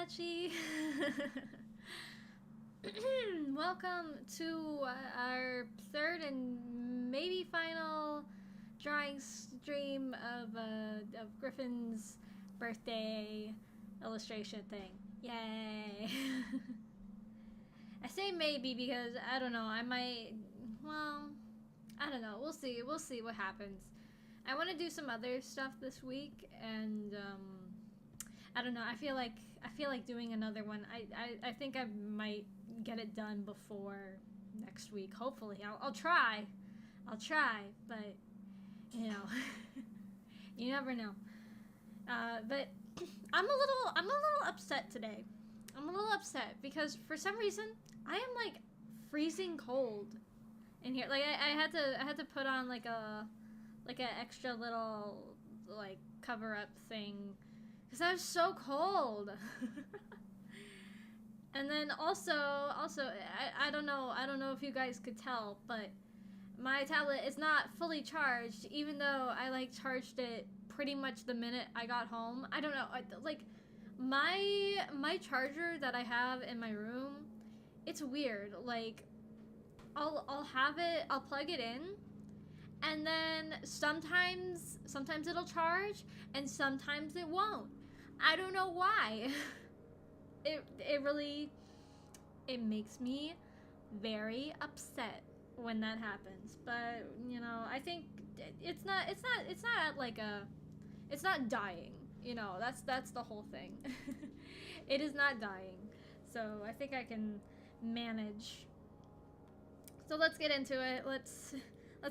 Patchy! Welcome to our third and maybe final drawing stream of Griffin's birthday illustration thing. Yay! I say maybe because I don't know, I might, well, I don't know, we'll see what happens. I want to do some other stuff this week, and I don't know, I feel like doing another one. I think I might get it done before next week. Hopefully, I'll try, but you know, you never know. But I'm a little upset today. I'm a little upset because for some reason I am like freezing cold in here. Like I had to put on like an extra little like cover up thing because I was so cold. And then also I don't know if you guys could tell, but my tablet is not fully charged, even though I like charged it pretty much the minute I got home. I don't know, like my charger that I have in my room, it's weird. Like I'll have it, I'll plug it in, and then sometimes it'll charge and sometimes it won't. I don't know why. It really makes me very upset when that happens. But you know, I think it's not like it's not dying. You know, that's the whole thing. It is not dying, so I think I can manage. So let's get into it. Let's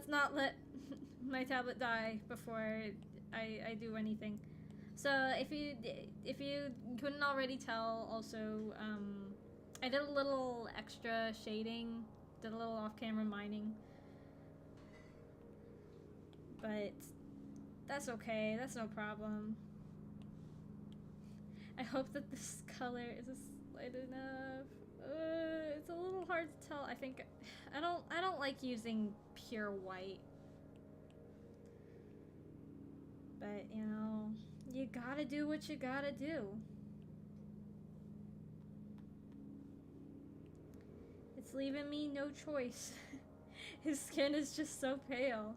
not let my tablet die before I do anything. So if you couldn't already tell, also I did a little extra shading, did a little off-camera mining, but that's okay. That's no problem. I hope that this color is light enough. It's a little hard to tell. I think I don't like using pure white, but you know, you gotta do what you gotta do. It's leaving me no choice. His skin is just so pale.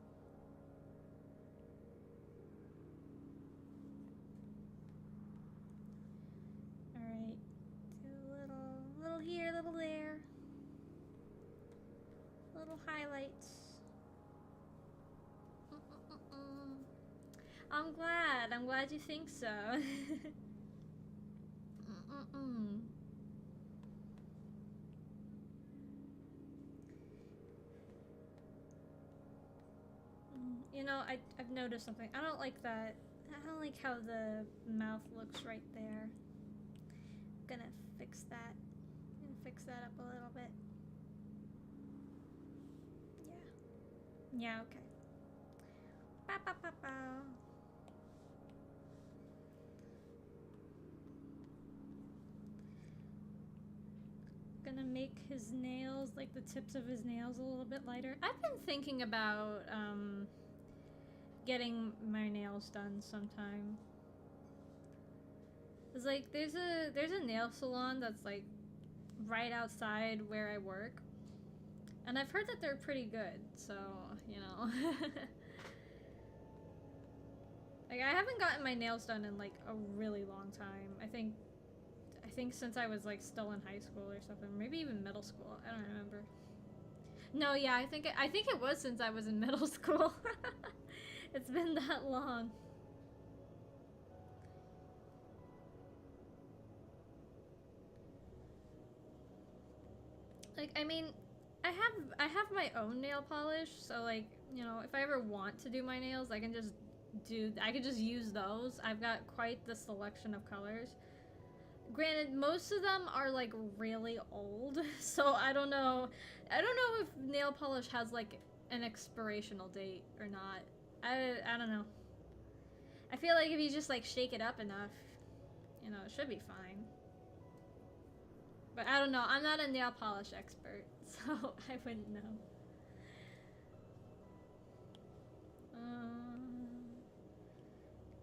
Alright. Do a little here, little there. Little highlights. I'm glad you think so. You know, I've noticed something. I don't like that. I don't like how the mouth looks right there. I'm gonna fix that. I'm gonna fix that up a little bit. Yeah. Yeah, okay. Ba ba ba ba. Gonna make his nails, like the tips of his nails, a little bit lighter. I've been thinking about getting my nails done sometime. It's like there's a nail salon that's like right outside where I work, and I've heard that they're pretty good. So you know, like I haven't gotten my nails done in like a really long time. I think since I was like still in high school or something, maybe even middle school. I don't remember. No, yeah, I think it was since I was in middle school. It's been that long. Like, I mean, I have my own nail polish, so like, you know, if I ever want to do my nails, I can just use those. I've got quite the selection of colors. Granted, most of them are like really old, so I don't know if nail polish has like an expirational date or not. I don't know. I feel like if you just like shake it up enough, you know, it should be fine. But I don't know. I'm not a nail polish expert, so I wouldn't know.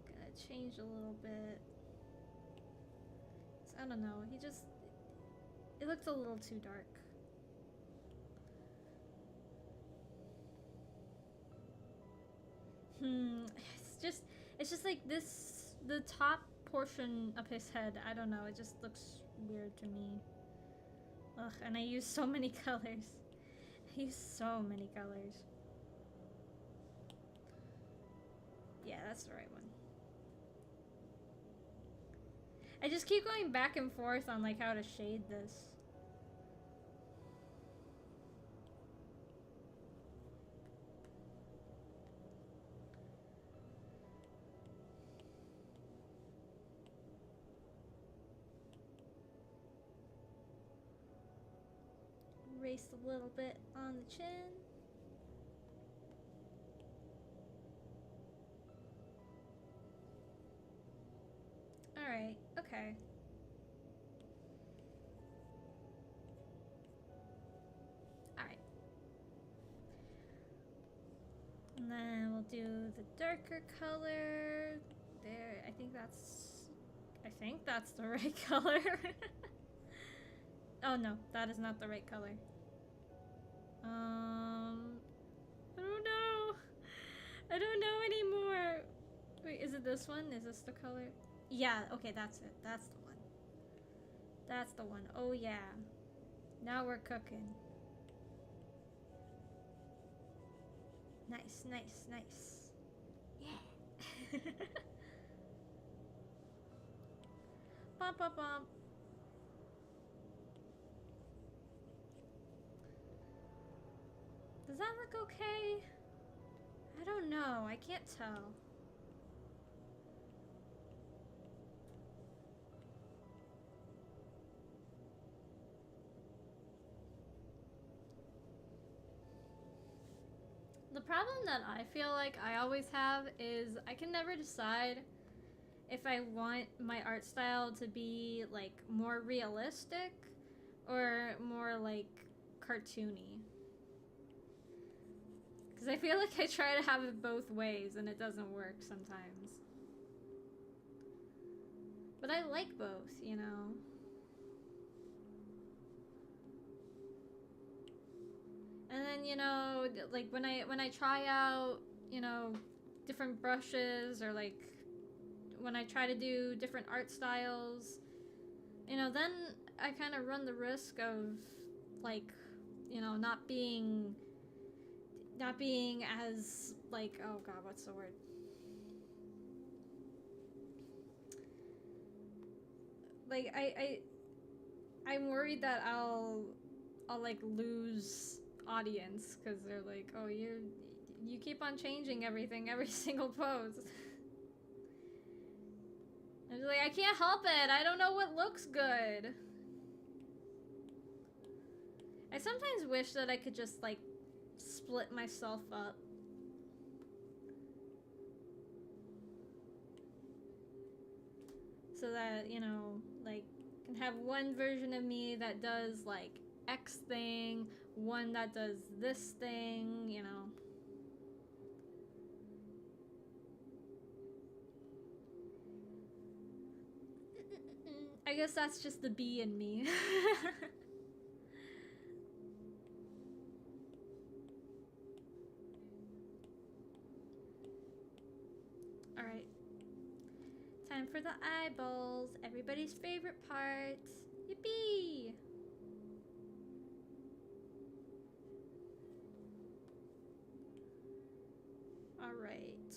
Gotta change a little bit. I don't know. He just... It looked a little too dark. It's just like this, the top portion of his head, I don't know, it just looks weird to me. Ugh, and I use so many colors. I use so many colors. Yeah, that's the right one. I just keep going back and forth on like how to shade this. Erase a little bit on the chin. Alright, okay. Alright. And then we'll do the darker color. There, I think that's the right color. Oh no, that is not the right color. I don't know. I don't know anymore. Wait, is it this one? Is this the color? Yeah, okay, that's it. That's the one. That's the one. Oh yeah. Now we're cooking. Nice, nice, nice. Yeah. Bump, bump, bump. Does that look okay? I don't know. I can't tell. The problem that I feel like I always have is I can never decide if I want my art style to be like more realistic or more like cartoony. Because I feel like I try to have it both ways and it doesn't work sometimes. But I like both, you know? And then, you know, like when I try out, you know, different brushes or like when I try to do different art styles, you know, then I kind of run the risk of like, you know, not being as like, oh god, what's the word? Like I'm worried that I'll like lose audience because they're like, oh, you keep on changing everything every single pose. I'm just like, I can't help it. I don't know what looks good. I sometimes wish that I could just like split myself up. So that, you know, like, can have one version of me that does like X thing, one that does this thing, you know. I guess that's just the bee in me. Alright. Time for the eyeballs. Everybody's favorite part. Yippee! Alright.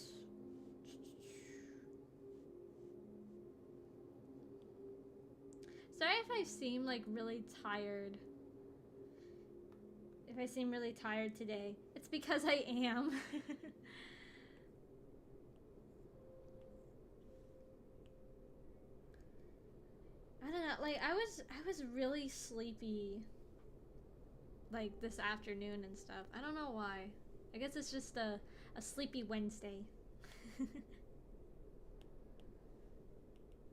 Sorry if I seem like really tired. If I seem really tired today. It's because I am. I don't know, like I was really sleepy like this afternoon and stuff. I don't know why. I guess it's just a sleepy Wednesday.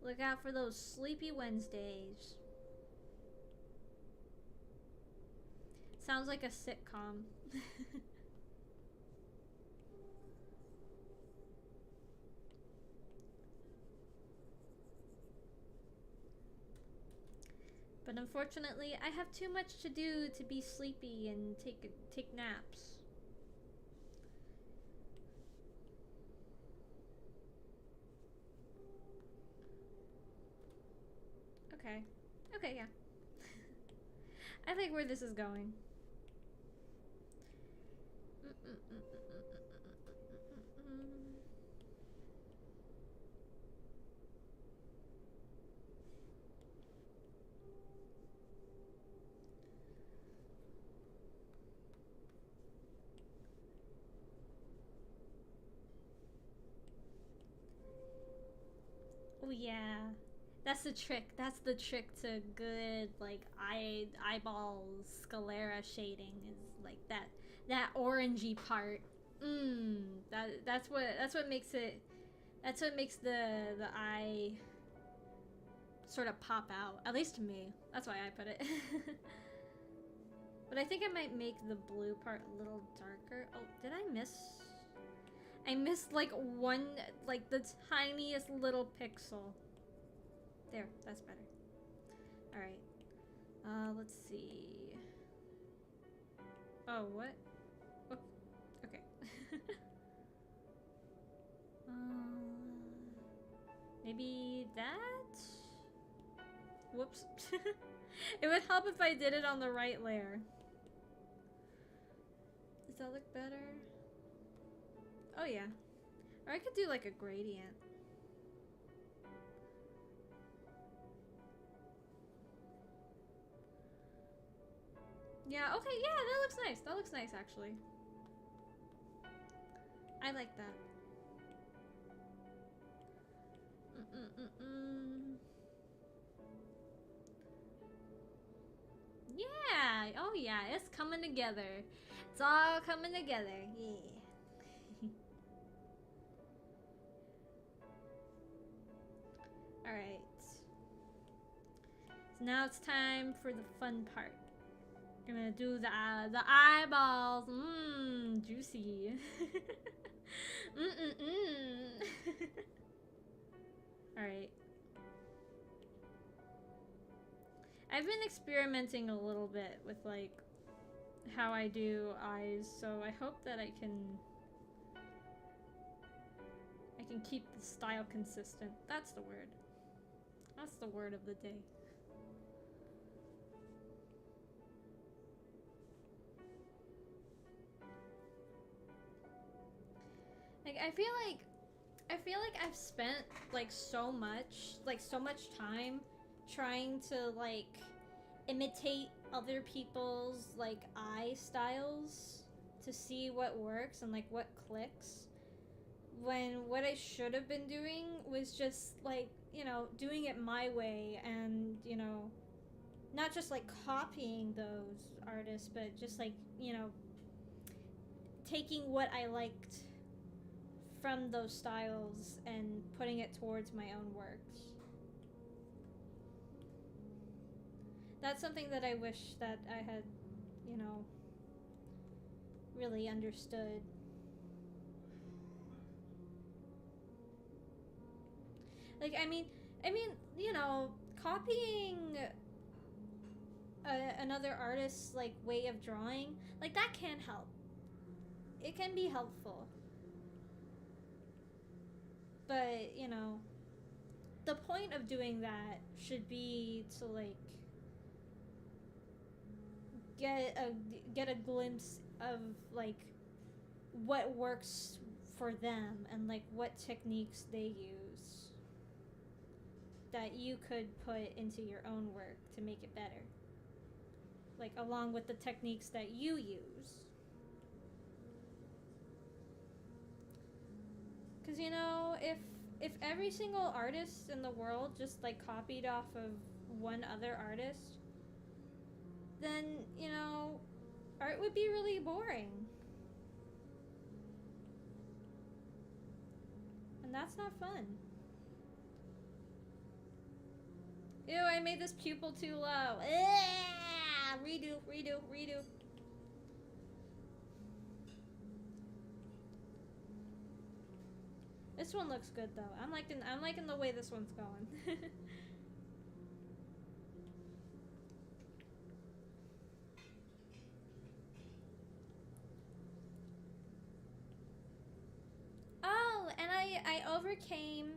Look out for those sleepy Wednesdays. Sounds like a sitcom. But unfortunately, I have too much to do to be sleepy and take naps. Okay. Okay, yeah. I like where this is going. Oh yeah. That's the trick. That's the trick to good like eyeball sclera shading is like that orangey part. That's what makes it, that's what makes the eye sort of pop out. At least to me. That's why I put it. But I think I might make the blue part a little darker. Oh, did I miss? I missed like one, like the tiniest little pixel. There, that's better. Alright. Let's see. Oh, what? Oh, okay. Maybe that? Whoops. It would help if I did it on the right layer. Does that look better? Oh yeah. Or I could do like a gradient. Yeah, okay, yeah, that looks nice. That looks nice, actually. I like that. Yeah, oh yeah, it's coming together. It's all coming together, yeah. Alright. So now it's time for the fun part. We're gonna do the eyeballs. Mmm, juicy. Alright. I've been experimenting a little bit with like how I do eyes, so I hope that I can keep the style consistent. That's the word. That's the word of the day. Like I feel like I've spent like so much time trying to like imitate other people's like eye styles to see what works and like what clicks, when what I should have been doing was just like, you know, doing it my way, and you know, not just like copying those artists, but just like, you know, taking what I liked from those styles and putting it towards my own works. That's something that I wish that I had, you know, really understood. Like, I mean, you know, copying another artist's like way of drawing, like that can help. It can be helpful. But, you know, the point of doing that should be to like get a glimpse of like what works for them and like what techniques they use that you could put into your own work to make it better, like along with the techniques that you use. Because, you know, if every single artist in the world just like copied off of one other artist, then, you know, art would be really boring. And that's not fun. Ew, I made this pupil too low. Ah, redo. This one looks good though. I'm liking the way this one's going. I overcame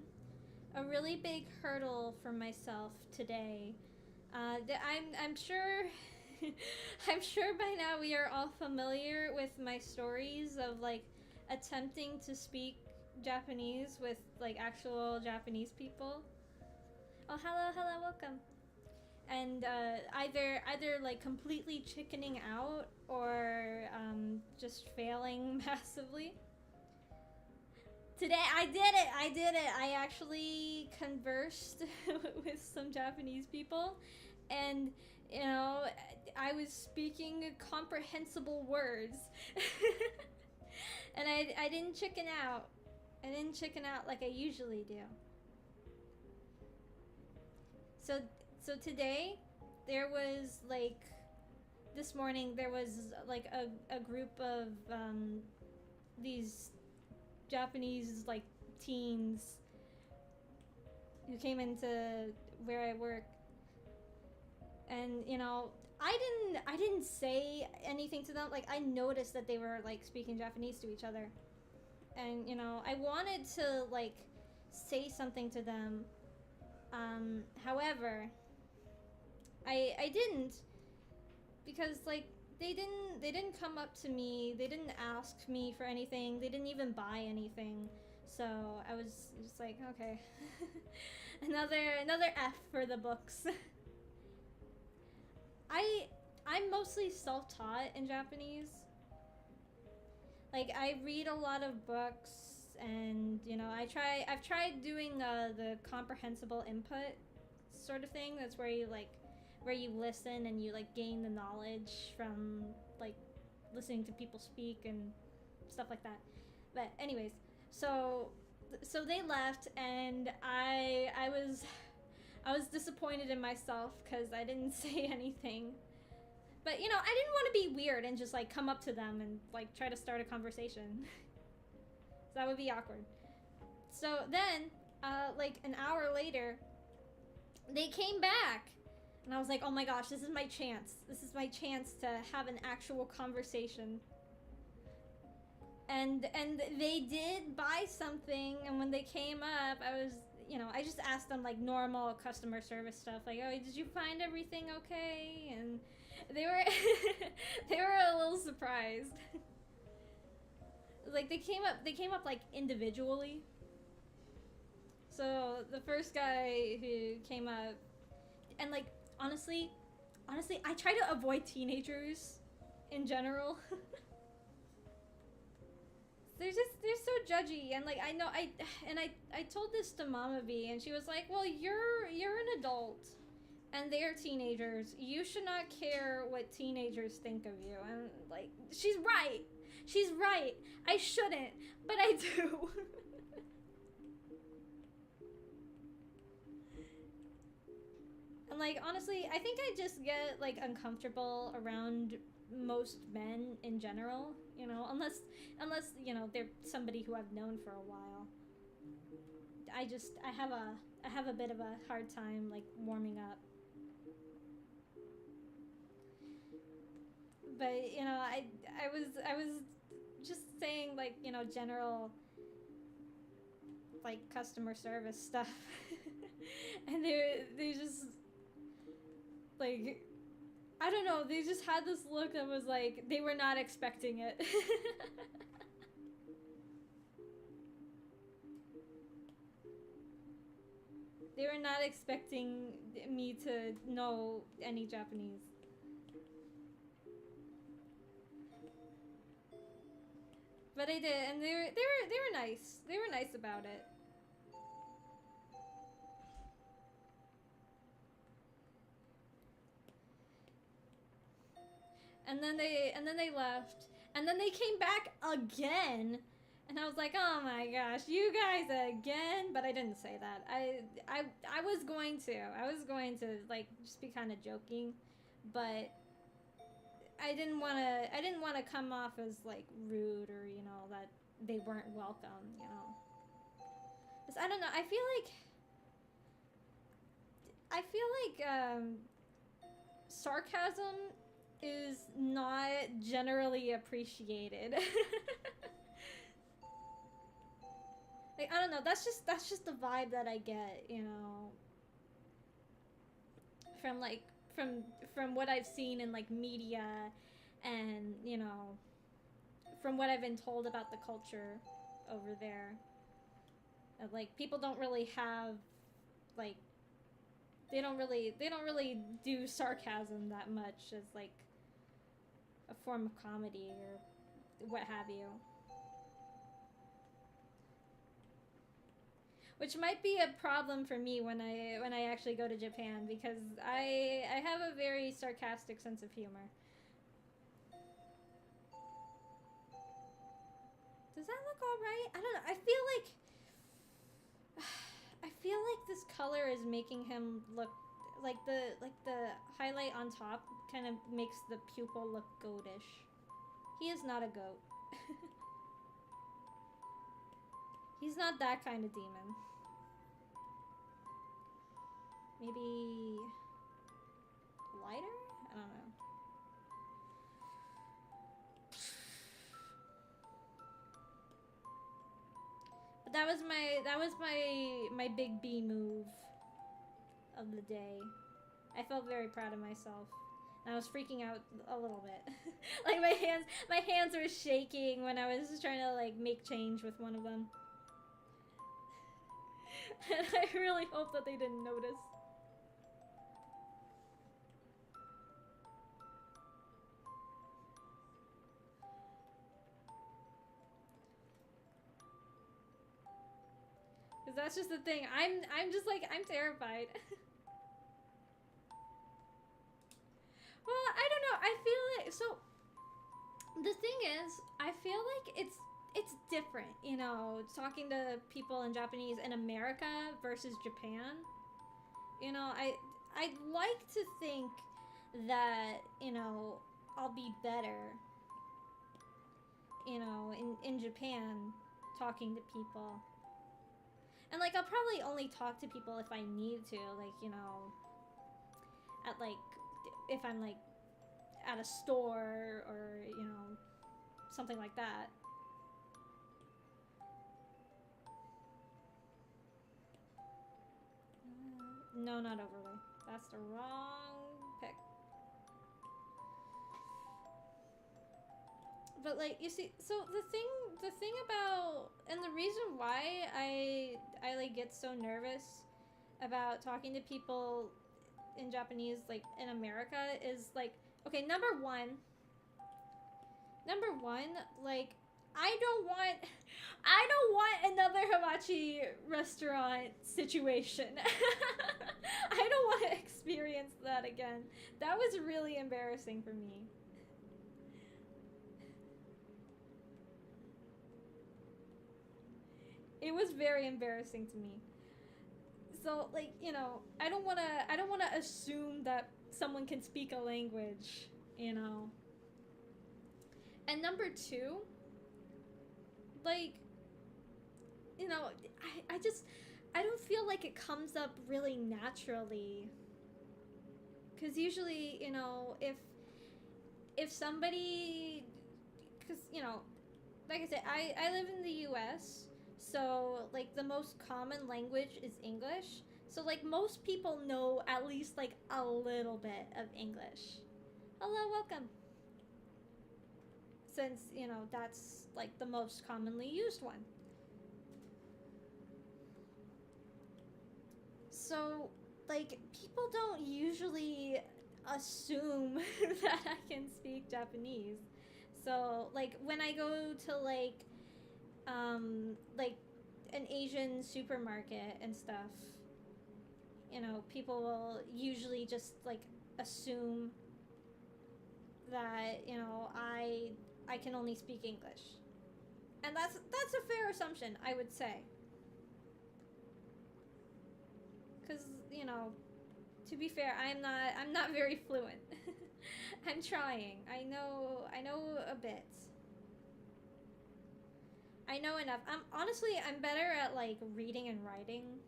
a really big hurdle for myself today. I'm sure I'm sure by now we are all familiar with my stories of like attempting to speak Japanese with like actual Japanese people. Oh, hello, welcome. And either like completely chickening out or just failing massively. Today I did it. I actually conversed with some Japanese people, and you know, I was speaking comprehensible words. And I didn't chicken out. I didn't chicken out like I usually do. So so today there was like this morning there was like a group of these Japanese like teens who came into where I work, and you know, I didn't say anything to them. Like I noticed that they were like speaking Japanese to each other, and you know, I wanted to like say something to them. However, I didn't, because like they didn't come up to me, they didn't ask me for anything, they didn't even buy anything. So I was just like, okay. another F for the books. I'm mostly self-taught in Japanese. Like I read a lot of books, and you know, I've tried doing the comprehensible input sort of thing. That's where you listen and you like gain the knowledge from like listening to people speak and stuff like that. But anyways, so they left, and I was disappointed in myself because I didn't say anything. But you know, I didn't want to be weird and just like come up to them and like try to start a conversation. So that would be awkward. So then, like an hour later, they came back. And I was like, oh my gosh, this is my chance. This is my chance to have an actual conversation. And they did buy something, and when they came up, I was, you know, I just asked them like normal customer service stuff, like, oh, did you find everything okay? And they were they were a little surprised. Like they came up like individually. So the first guy who came up, and like honestly, I try to avoid teenagers in general. They're so judgy, and like I know I told this to Mama V, and she was like, well, you're an adult and they're teenagers, you should not care what teenagers think of you. And like, she's right, I shouldn't, but I do. And like honestly, I think I just get like uncomfortable around most men in general, you know, unless you know they're somebody who I've known for a while. I have a bit of a hard time like warming up. But you know, I was just saying like, you know, general like customer service stuff. And they just like, I don't know, they just had this look that was like they were not expecting it. They were not expecting me to know any Japanese. But I did, and they were nice. They were nice about it. And then they left, and then they came back again, and I was like, oh my gosh, you guys again. But I didn't say that. I was going to like just be kind of joking, but I didn't want to come off as like rude, or you know, that they weren't welcome, you know. 'Cause I don't know, I feel like sarcasm is not generally appreciated. Like, I don't know, that's just the vibe that I get, you know, from like from from what I've seen in like media, and you know, from what I've been told about the culture over there. Like, people don't really have like they don't really do sarcasm that much as like a form of comedy or what have you. Which might be a problem for me when I actually go to Japan, because I have a very sarcastic sense of humor. Does that look all right? I don't know. I feel like this color is making him look like the highlight on top kind of makes the pupil look goatish. He is not a goat. He's not that kind of demon. Maybe lighter? I don't know. But that was my big B move of the day. I felt very proud of myself. And I was freaking out a little bit. Like, my hands were shaking when I was just trying to like make change with one of them. And I really hope that they didn't notice. Cause that's just the thing. I'm just like, I'm terrified. Well, I don't know. I feel like, so the thing is, I feel like it's different, you know, talking to people in Japanese in America versus Japan. You know, I'd like to think that, you know, I'll be better, you know, in Japan talking to people. And like, I'll probably only talk to people if I need to, like, you know, at like, if I'm like at a store or, you know, something like that. No, not overlay. That's the wrong pick. But like, you see, so the thing about, and the reason why I like get so nervous about talking to people in Japanese, like in America, is like, okay, number one, like, I don't want another hibachi restaurant situation. I don't want to experience that again. That was really embarrassing for me. It was very embarrassing to me. So like, you know, I don't want to assume that someone can speak a language, you know. And number two, like, you know, I don't feel like it comes up really naturally. Cuz usually, you know, if somebody, cuz you know, like I said, I live in the US, so like the most common language is English. So like most people know at least like a little bit of English. Hello, welcome. Since, you know, that's like the most commonly used one. So like people don't usually assume that I can speak Japanese. So like when I go to like an Asian supermarket and stuff, you know, people will usually just like assume that, you know, I can only speak English. And that's a fair assumption, I would say. Cuz, you know, to be fair, I'm not very fluent. I'm trying. I know a bit. I know enough. I'm better at like reading and writing.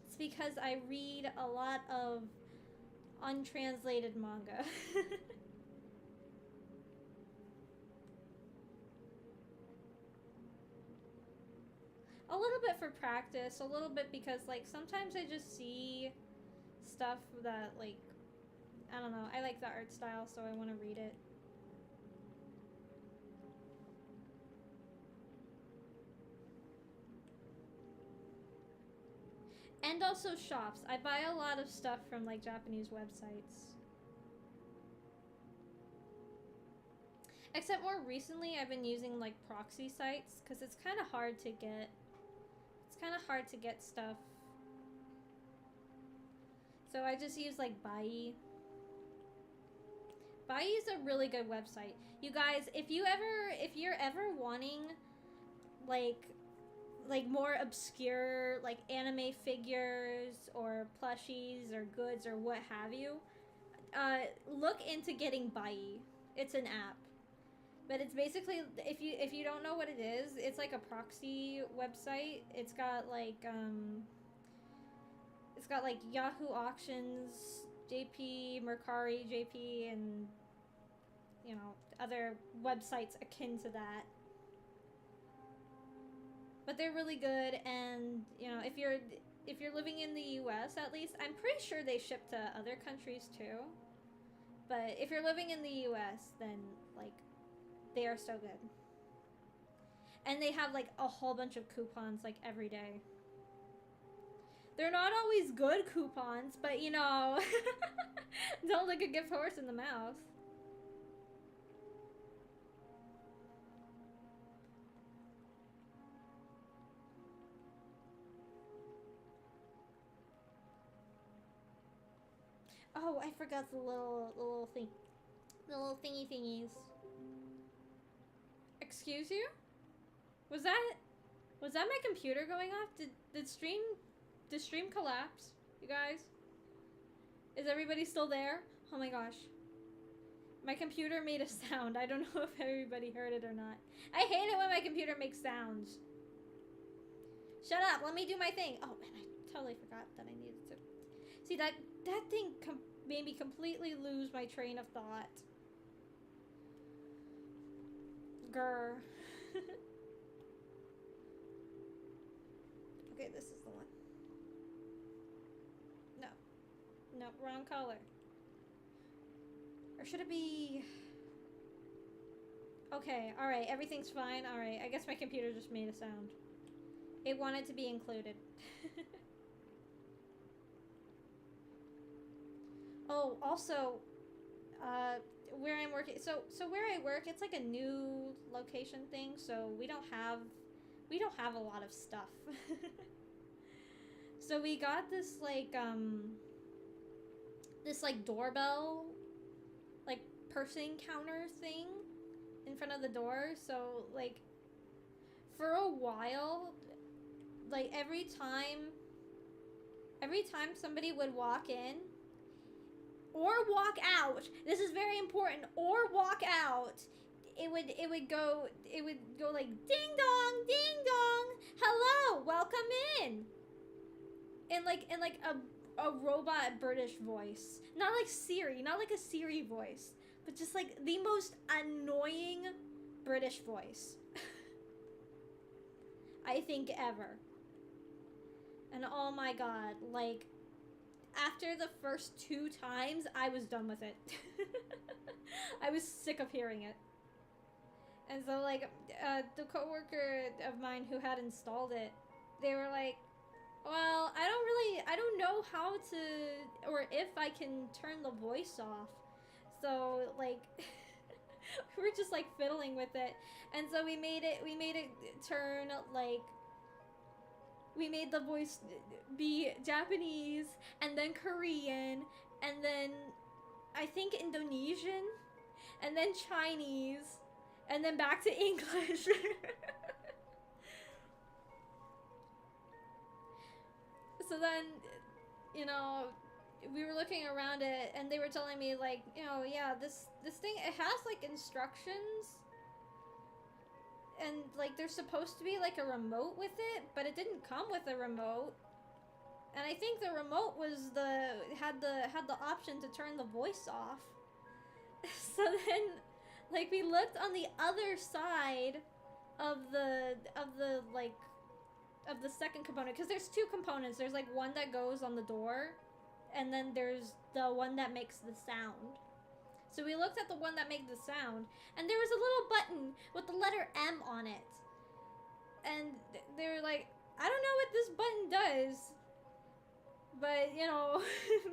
It's because I read a lot of untranslated manga. A little bit for practice, a little bit because, like, sometimes I just see stuff that, like, I don't know, I like the art style, so I want to read it. And also shops. I buy a lot of stuff from, like, Japanese websites. Except more recently, I've been using, like, proxy sites, because it's kind of hard to get... It's kind of hard to get stuff. So I just use, like, Bai. Bai is a really good website. You guys, if you're ever wanting, like more obscure, like, anime figures or plushies or goods or what have you, look into getting Bai. It's an app. But it's basically, if you don't know what it is, it's like a proxy website. It's got like Yahoo Auctions, JP, Mercari, JP, and, you know, other websites akin to that. But they're really good, and, you know, if you're living in the US, at least, I'm pretty sure they ship to other countries too. But if you're living in the US, then, like, they are so good. And they have, like, a whole bunch of coupons, like, every day. They're not always good coupons, but, you know, don't look a gift horse in the mouth. Oh, I forgot the little thing. The little thingies. Excuse you? Was that my computer going off? Did stream collapse? You guys? Is everybody still there? Oh my gosh. My computer made a sound. I don't know if everybody heard it or not. I hate it when my computer makes sounds. Shut up, let me do my thing. Oh, and I totally forgot that I needed to. See, that thing made me completely lose my train of thought. Grr. Okay, this is the one. No, wrong color. Or should it be... Okay, alright, everything's fine. Alright, I guess my computer just made a sound. It wanted to be included. Oh, also, where I'm working, so where I work, it's like a new location thing, so we don't have a lot of stuff. So we got this like doorbell, like person counter thing in front of the door, so like for a while, like every time somebody would walk in or walk out, this is very important, or walk out, it would go like ding dong, ding dong, hello, welcome in. In like a robot British voice. Not like Siri, not like a Siri voice, but just like the most annoying British voice I think ever. And oh my god, like after the first 2 times, I was done with it. I was sick of hearing it. And so, like, the coworker of mine who had installed it, they were like, well, I don't know how to, or if I can turn the voice off. So, like, we were just, like, fiddling with it. And so we made it turn, like, we made the voice be Japanese, and then Korean, and then I think Indonesian, and then Chinese, and then back to English. So then, you know, we were looking around it, and they were telling me, like, you know, yeah, this thing, it has, like, instructions. And, like, there's supposed to be, like, a remote with it, but it didn't come with a remote. And I think the remote was had the option to turn the voice off. So then, like, we looked on the other side of the like, of the second component, because there's two components. There's like one that goes on the door, and then there's the one that makes the sound. So we looked at the one that made the sound, and there was a little button with the letter M on it. And they were like, I don't know what this button does, but you know,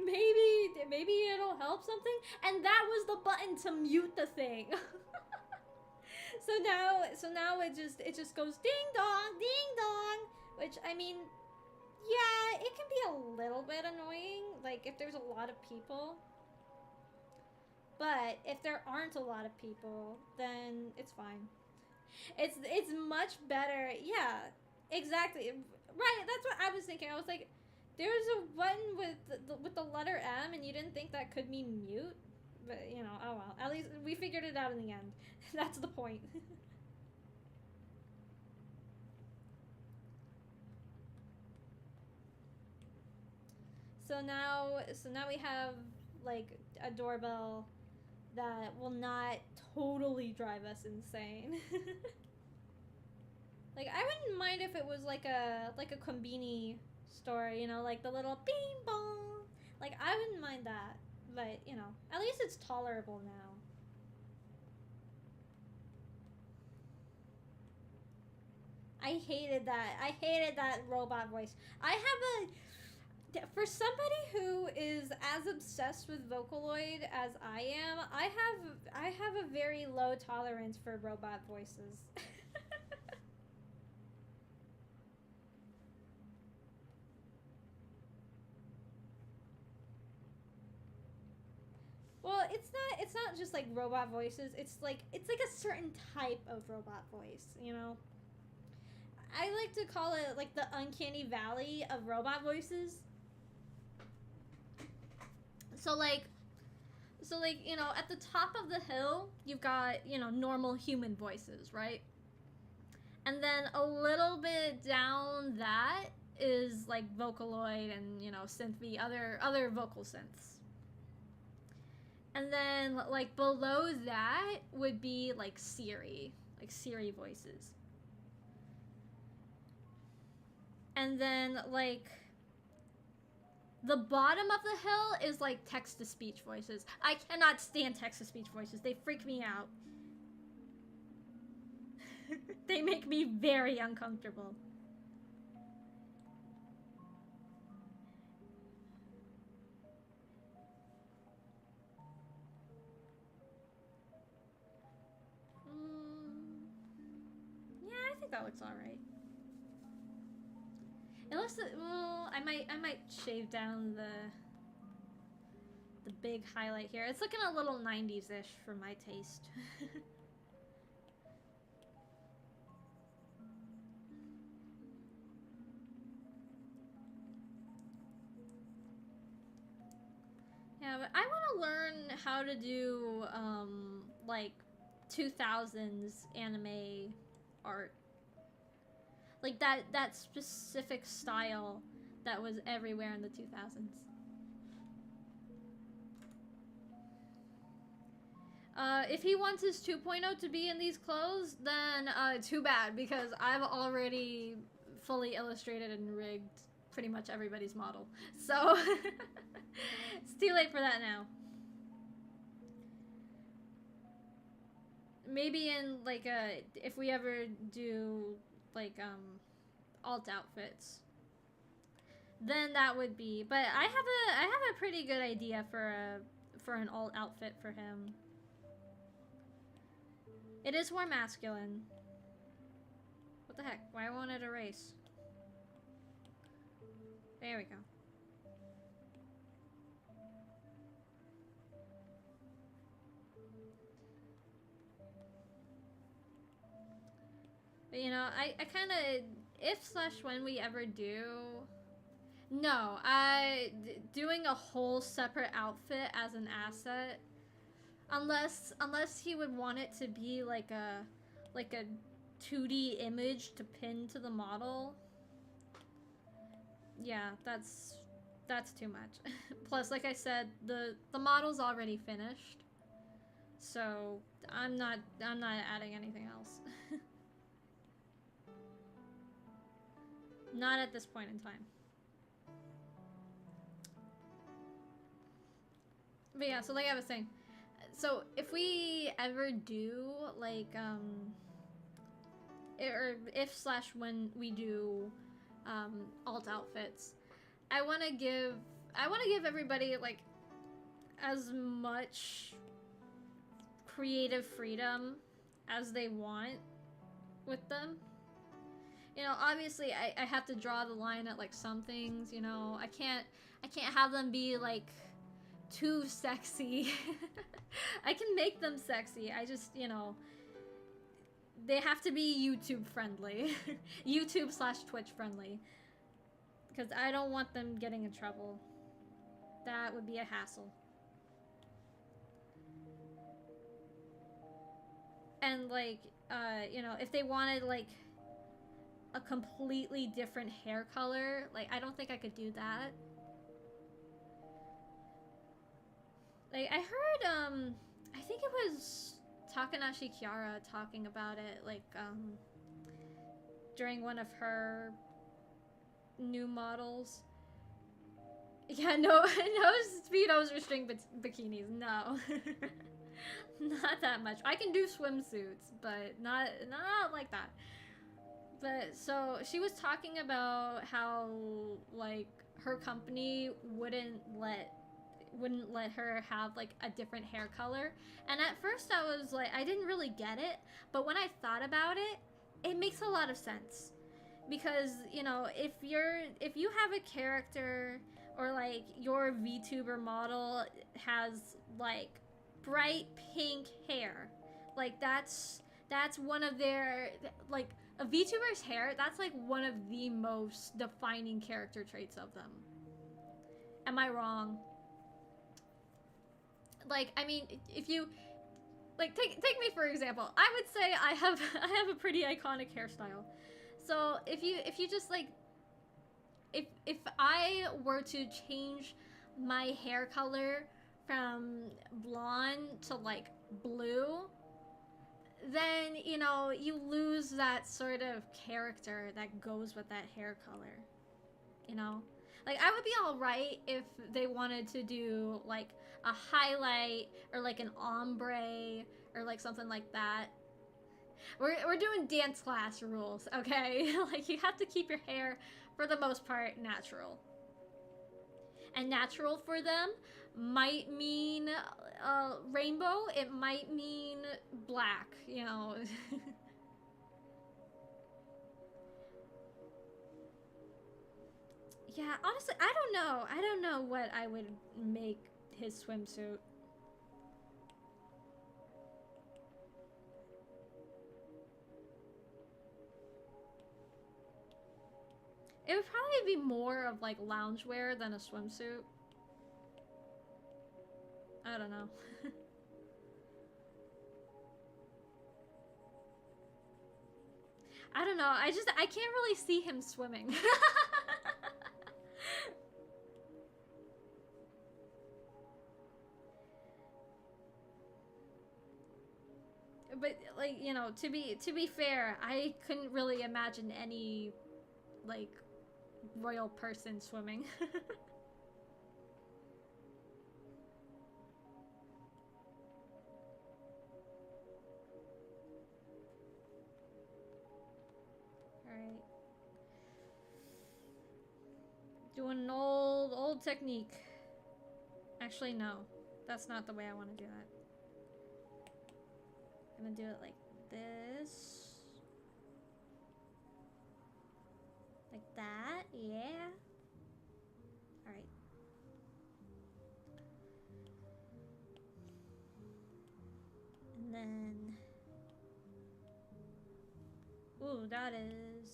maybe it'll help something. And that was the button to mute the thing. So now it just goes ding dong, which, I mean, yeah, it can be a little bit annoying, like if there's a lot of people. But if there aren't a lot of people, then it's fine. It's much better. Yeah, exactly. Right, that's what I was thinking. I was like, there's a button with the letter M, and you didn't think that could mean mute? But, you know, oh well. At least we figured it out in the end. That's the point. So now we have, like, a doorbell that will not totally drive us insane. Like, I wouldn't mind if it was like a konbini store, you know, like the little bing bong. Like, I wouldn't mind that, but you know, at least it's tolerable now. I hated that robot voice. For somebody who is as obsessed with Vocaloid as I am, I have a very low tolerance for robot voices. Well, it's not just like robot voices. It's like a certain type of robot voice, you know? I like to call it like the uncanny valley of robot voices. So like, you know, at the top of the hill, you've got, you know, normal human voices, right? And then a little bit down that is like Vocaloid and, you know, synth-y, other vocal synths. And then like below that would be like Siri voices. And then like the bottom of the hill is like text-to-speech voices. I cannot stand text-to-speech voices. They freak me out. They make me very uncomfortable. Yeah, I think that looks alright. It looks, well, I might shave down the big highlight here. It's looking a little 90s-ish for my taste. Yeah, but I want to learn how to do, like, 2000s anime art. Like, that specific style that was everywhere in the 2000s. If he wants his 2.0 to be in these clothes, then, too bad, because I've already fully illustrated and rigged pretty much everybody's model. So, it's too late for that now. Maybe in, like, if we ever do, like, alt outfits, then that would be, but I have a pretty good idea for an alt outfit for him. It is more masculine. What the heck? Why won't it erase? There we go. But, you know, I kind of, if/when we ever do, no, doing a whole separate outfit as an asset, unless he would want it to be like a 2D image to pin to the model. Yeah, that's too much. Plus, like I said, the model's already finished, so I'm not adding anything else. Not at this point in time. But yeah, so like I was saying, so if we ever do like or if slash when we do alt outfits, I want to give everybody like as much creative freedom as they want with them. You know, obviously I have to draw the line at like some things, you know. I can't have them be like too sexy. I can make them sexy. I just, you know, they have to be YouTube friendly. YouTube / Twitch friendly. Because I don't want them getting in trouble. That would be a hassle. And like, you know, if they wanted like a completely different hair color, like I don't think I could do that. Like I heard, I think it was Takanashi Kiara talking about it, like during one of her new models. Yeah, no, no Speedos or string bikinis, no. Not that much. I can do swimsuits, but not like that. But so she was talking about how like her company wouldn't let her have like a different hair color, and at first I was like, I didn't really get it, but when I thought about it, it makes a lot of sense. Because, you know, if you have a character or like your VTuber model has like bright pink hair, like that's one of their, like a VTuber's hair, that's like one of the most defining character traits of them. Am I wrong? Like, I mean, if you like take me for example, I would say I have a pretty iconic hairstyle. So if you just like, if I were to change my hair color from blonde to like blue, then, you know, you lose that sort of character that goes with that hair color, you know? Like, I would be alright if they wanted to do like a highlight or like an ombre or like something like that. We're doing dance class rules, okay? Like, you have to keep your hair, for the most part, natural. And natural for them might mean rainbow. It might mean black, you know. Yeah, honestly, I don't know. I don't know what I would make his swimsuit. It would probably be more of like loungewear than a swimsuit. I don't know. I don't know. I can't really see him swimming. But like, you know, to be fair, I couldn't really imagine any like royal person swimming. Alright. Doing an old technique. Actually, no. That's not the way I want to do that. I'm gonna do it like this. Like that, yeah. Alright. And then... Ooh, that is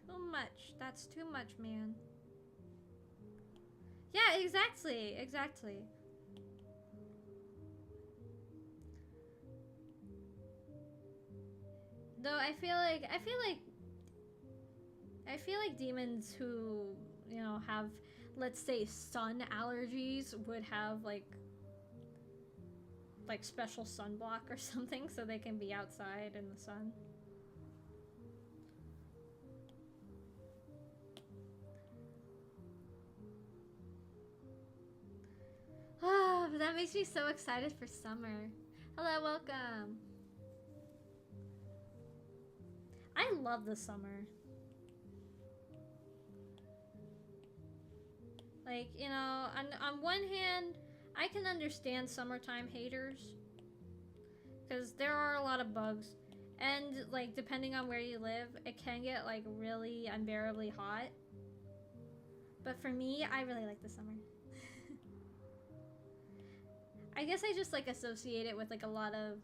too much. That's too much, man. Yeah, exactly, exactly. Though I feel like demons who, you know, have, let's say, sun allergies would have like special sunblock or something so they can be outside in the sun. that makes me so excited for summer. Hello, welcome. I love the summer. Like, you know, on one hand, I can understand summertime haters. Because there are a lot of bugs. And, like, depending on where you live, it can get, like, really unbearably hot. But for me, I really like the summer. I guess I just, like, associate it with, like, a lot of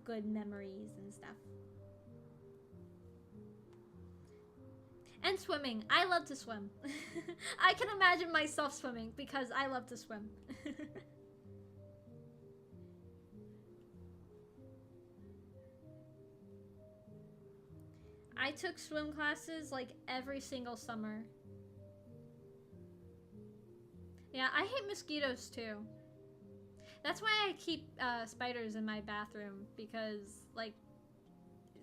good memories and stuff. And swimming. I love to swim. I can imagine myself swimming because I love to swim. I took swim classes like every single summer. Yeah, I hate mosquitoes too. That's why I keep spiders in my bathroom, because like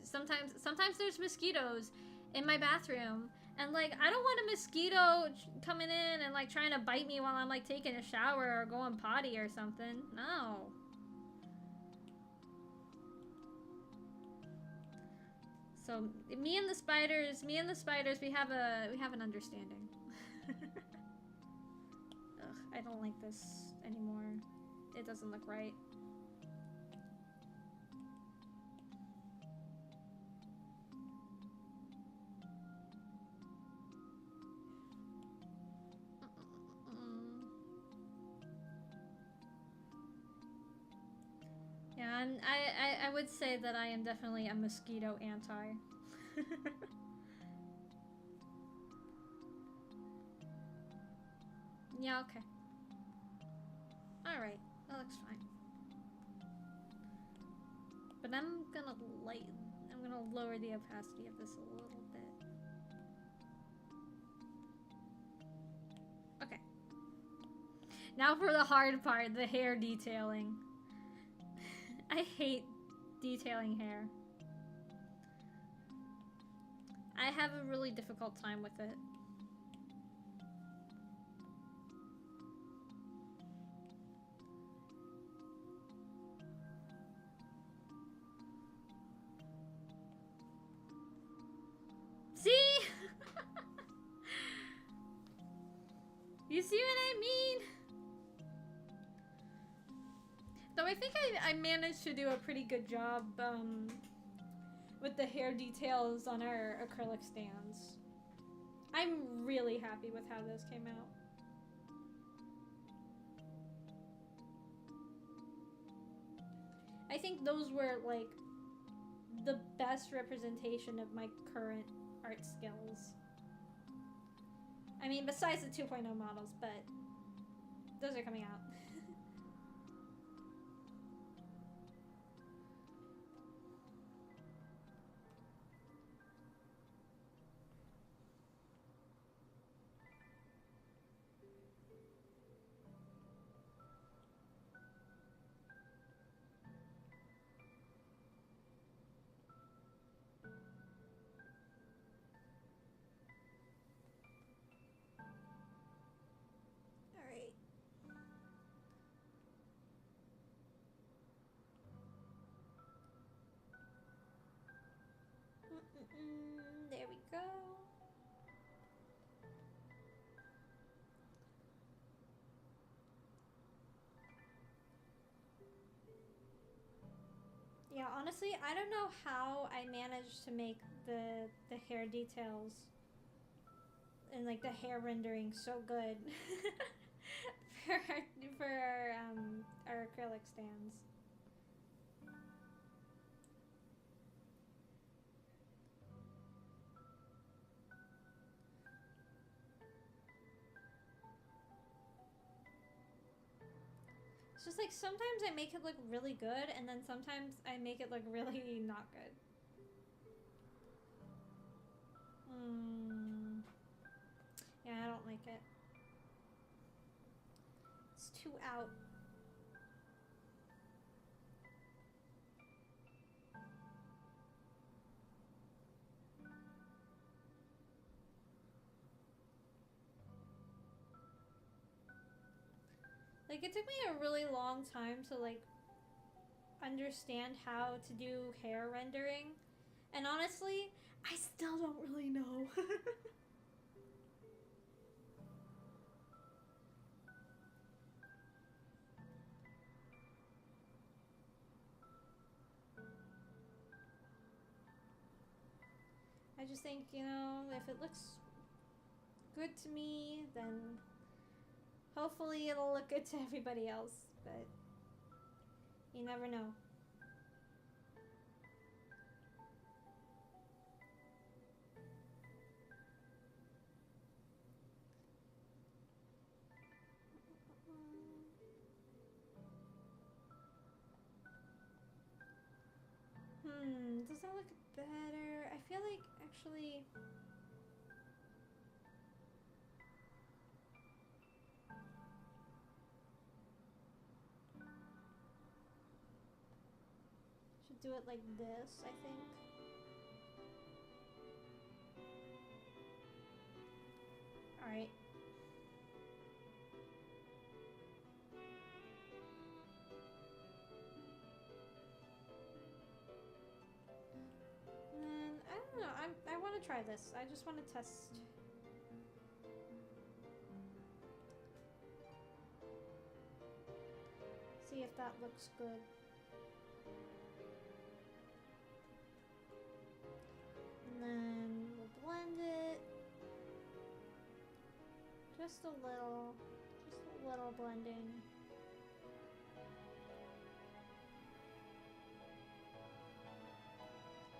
sometimes there's mosquitoes in my bathroom, and like I don't want a mosquito coming in and like trying to bite me while I'm like taking a shower or going potty or something. No. So me and the spiders, we have an understanding. Ugh, I don't like this anymore. It doesn't look right. Yeah, and I would say that I am definitely a mosquito anti. Yeah, okay. Alright, that looks fine. But I'm gonna lower the opacity of this a little bit. Okay. Now for the hard part, the hair detailing. I hate detailing hair. I have a really difficult time with it. See? You see what I mean? Though I think I managed to do a pretty good job with the hair details on our acrylic stands. I'm really happy with how those came out. I think those were like the best representation of my current art skills. I mean, besides the 2.0 models, but those are coming out. There we go. Yeah, honestly, I don't know how I managed to make the hair details and like the hair rendering so good for our acrylic stands. It's just like sometimes I make it look really good, and then sometimes I make it look really not good. Yeah, I don't like it. It's too out. Like, it took me a really long time to, like, understand how to do hair rendering. And honestly, I still don't really know. I just think, you know, if it looks good to me, then hopefully it'll look good to everybody else. But you never know. Does that look better? I feel like actually... should do it like this, I think. Alright. And then, I don't know, I want to try this. I just want to test. See if that looks good. And then we'll blend it. Just a little blending.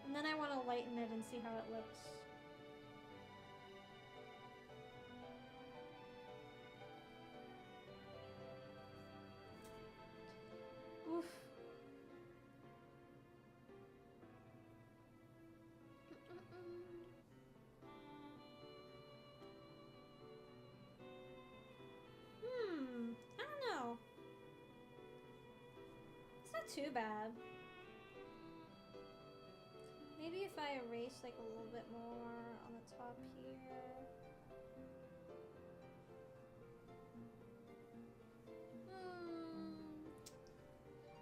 And then I want to lighten it and see how it looks. Oof. I don't know. It's not too bad. Maybe if I erase like a little bit more on the top here.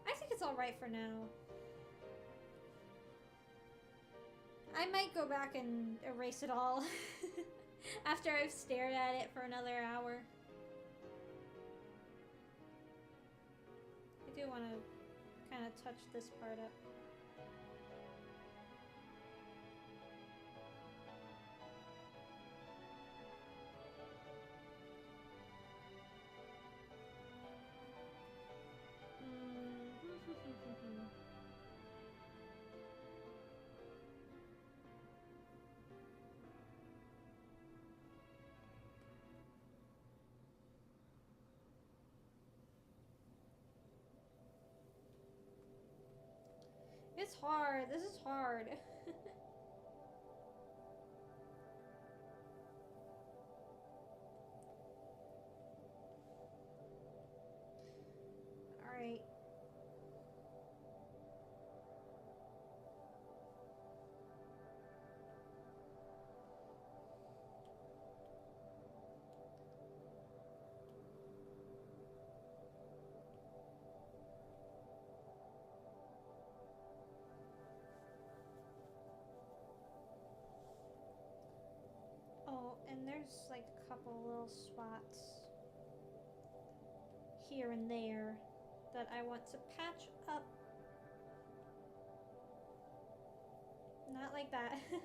I think it's alright for now. I might go back and erase it all after I've stared at it for another hour. I do want to kind of touch this part up. It's hard. This is hard. Alright. Oh, and there's like a couple little spots here and there that I want to patch up. Not like that. Does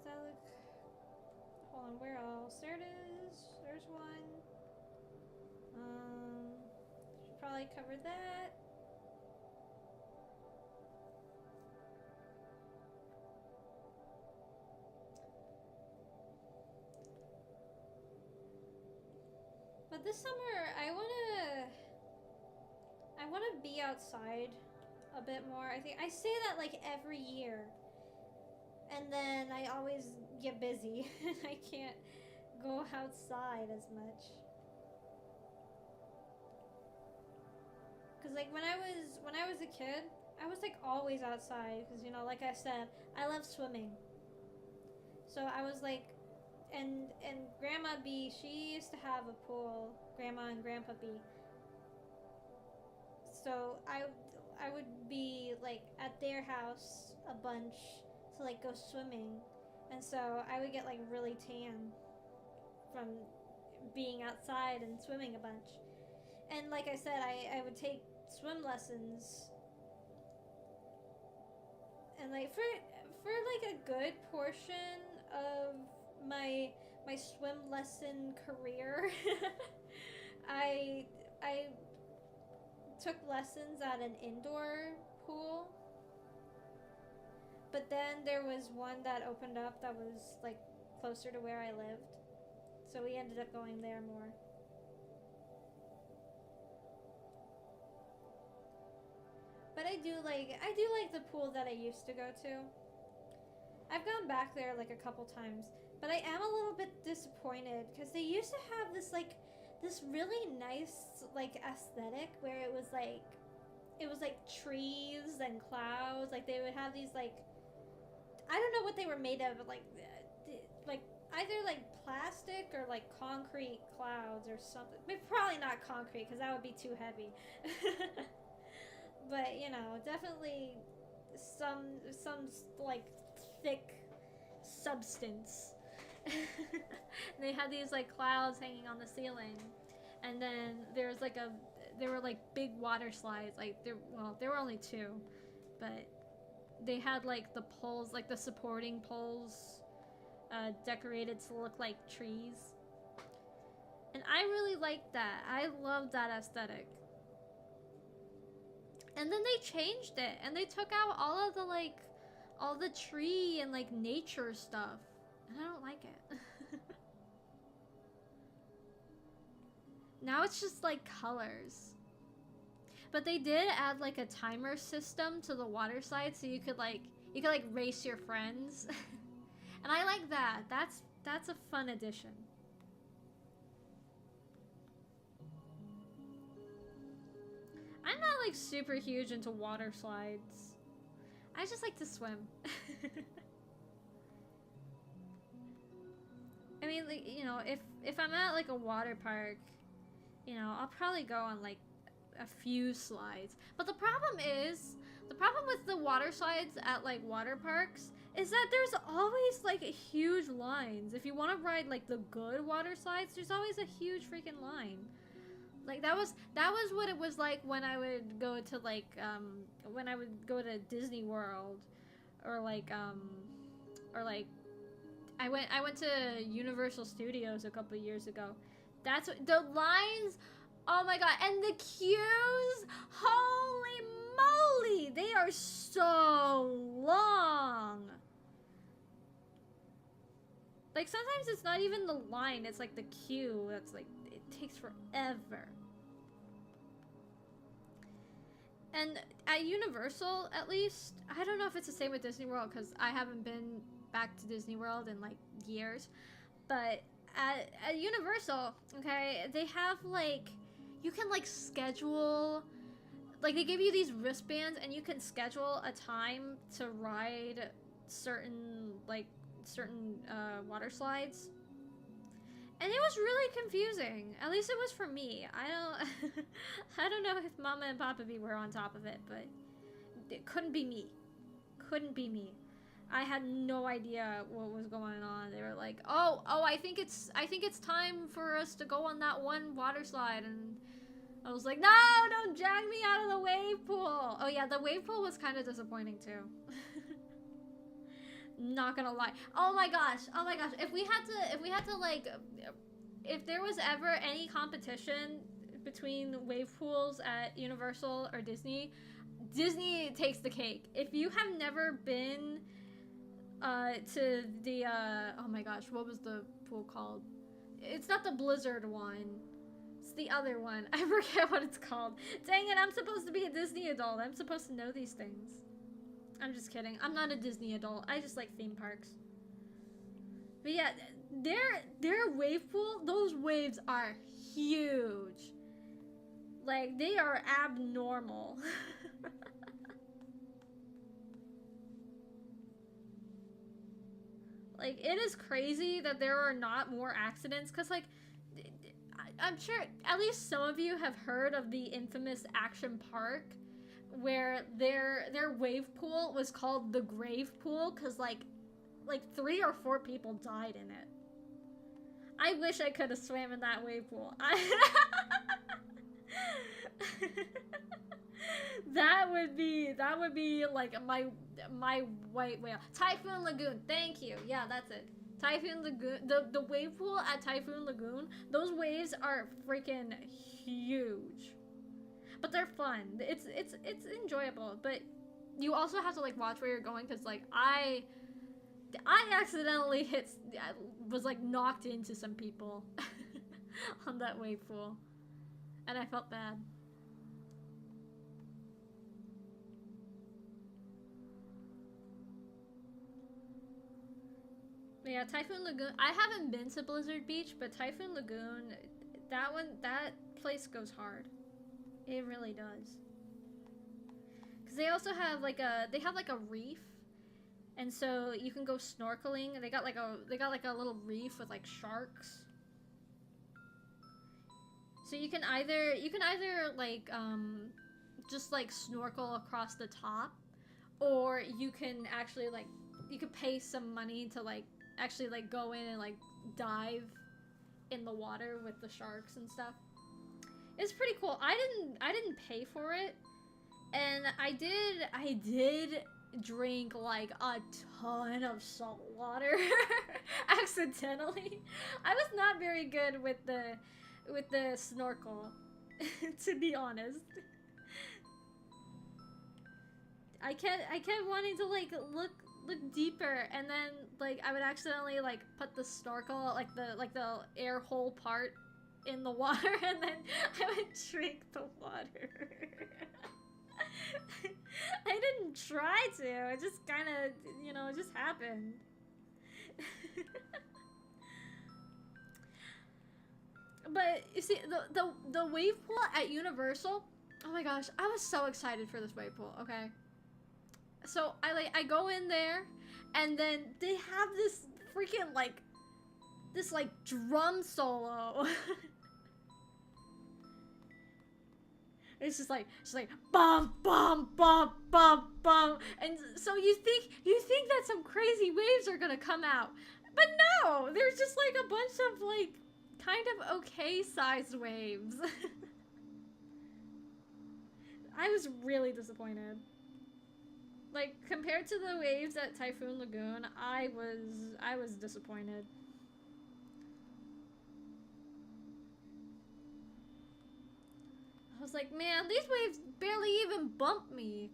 that look... Hold on, where else? There it is. There's one. Should probably cover that. But this summer, I wanna be outside a bit more. I think I say that like every year, and then I always get busy and I can't go outside as much. Cause like when I was a kid, I was like always outside because, you know, like I said, I love swimming. So I was like, and Grandma B, she used to have a pool. Grandma and Grandpa B. So I would be like at their house a bunch to like go swimming, and so I would get like really tan from being outside and swimming a bunch. And like I said, I would take swim lessons, and like for like a good portion of my my swim lesson career, I I took lessons at an indoor pool. But then there was one that opened up that was like closer to where I lived. So we ended up going there more. But I do like the pool that I used to go to. I've gone back there like a couple times, but I am a little bit disappointed because they used to have this really nice like aesthetic where it was like trees and clouds. Like they would have these like, I don't know what they were made of, but like either like plastic or like concrete clouds or something. But probably not concrete because that would be too heavy. But you know, definitely some like thick substance. They had these like clouds hanging on the ceiling, and then there were like big water slides. Like there were only two, but they had like the poles, like the supporting poles, decorated to look like trees, and I really liked that. I loved that aesthetic. And then they changed it, and they took out all the tree and like nature stuff, and I don't like it. Now it's just like colors. But they did add like a timer system to the water slide, so you could race your friends. And I like that. That's a fun addition. I'm not like super huge into water slides. I just like to swim. I mean, like, you know, if I'm at like a water park, you know, I'll probably go on like a few slides. But the problem with the water slides at like water parks is that there's always like huge lines. If you want to ride like the good water slides, there's always a huge freaking line. Like that was what it was like when I would go to when I would go to Disney World, or like I went to Universal Studios a couple years ago. That's what the lines. Oh my god, and the queues. Holy moly, they are so long. Like sometimes it's not even the line, it's like the queue. That's like it takes forever. And at Universal, at least, I don't know if it's the same with Disney World because I haven't been back to Disney World in like years. But at Universal, okay, they have like, you can like schedule, like they give you these wristbands and you can schedule a time to ride certain water slides. And it was really confusing. At least it was for me. I don't know if Mama and Papa B were on top of it, but it couldn't be me. Couldn't be me. I had no idea what was going on. They were like, "Oh, I think it's time for us to go on that one water slide." And I was like, "No, don't drag me out of the wave pool." Oh yeah, the wave pool was kind of disappointing too. Not gonna lie. Oh my gosh. If we had to like, if there was ever any competition between wave pools at Universal or Disney, Disney takes the cake. If you have never been to the oh my gosh, what was the pool called? It's not the Blizzard one. It's the other one. I forget what it's called. Dang it, I'm supposed to be a Disney adult. I'm supposed to know these things. I'm just kidding. I'm not a Disney adult. I just like theme parks. But yeah, their wave pool, those waves are huge. Like, they are abnormal. Like, it is crazy that there are not more accidents, because, like, I'm sure at least some of you have heard of the infamous Action Park, where their wave pool was called the Grave Pool, because, like 3 or 4 people died in it. I wish I could have swam in that wave pool. That would be like my white whale. Typhoon Lagoon. Thank you. Yeah, that's it. Typhoon Lagoon. The wave pool at Typhoon Lagoon. Those waves are freaking huge, but they're fun. It's enjoyable, but you also have to like watch where you're going, because like I accidentally was like knocked into some people on that wave pool, and I felt bad. But yeah, Typhoon Lagoon. I haven't been to Blizzard Beach, but Typhoon Lagoon, that place goes hard. It really does. Because they also have like a reef, and so you can go snorkeling. They got like a little reef with like sharks. So you can either like just like snorkel across the top, or you can actually like you could pay some money to like actually like go in and like dive in the water with the sharks and stuff. It's pretty cool. I didn't pay for it, and I did drink like a ton of salt water accidentally. I was not very good with the snorkel, to be honest. I kept wanting to like look deeper, and then like I would accidentally like put the snorkel, like the air hole part, in the water, and then I would drink the water. I didn't try to. It just kind of, it just happened. But you see, the wave pool at Universal. Oh my gosh, I was so excited for this wave pool. Okay. So I go in there, and then they have this freaking like drum solo. It's just like bum bum bum bum bum, and so you think that some crazy waves are gonna come out, but no, there's just like a bunch of like kind of okay sized waves. I was really disappointed. Like, compared to the waves at Typhoon Lagoon, I was disappointed. I was like, man, these waves barely even bump me.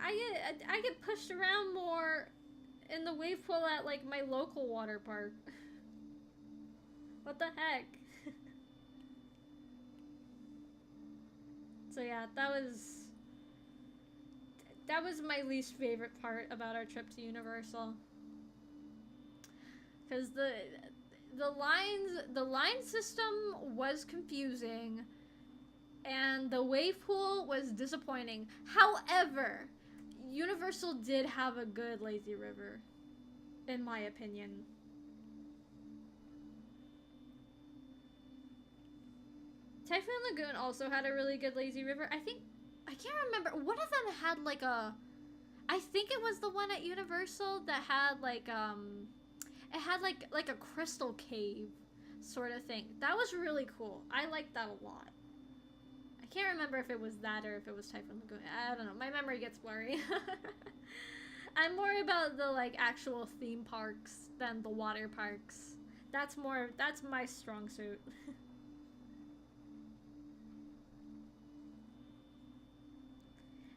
I get pushed around more in the wave pool at like my local water park. What the heck? So yeah, that was my least favorite part about our trip to Universal. Cause the line system was confusing, and the wave pool was disappointing. However, Universal did have a good lazy river, in my opinion. Typhoon Lagoon also had a really good lazy river. I can't remember. One of them had like a... I think it was the one at Universal that had like, it had like a crystal cave sort of thing. That was really cool. I liked that a lot. I can't remember if it was that or if it was Typhoon Lagoon. I don't know. My memory gets blurry. I'm more about the like actual theme parks than the water parks. That's my strong suit.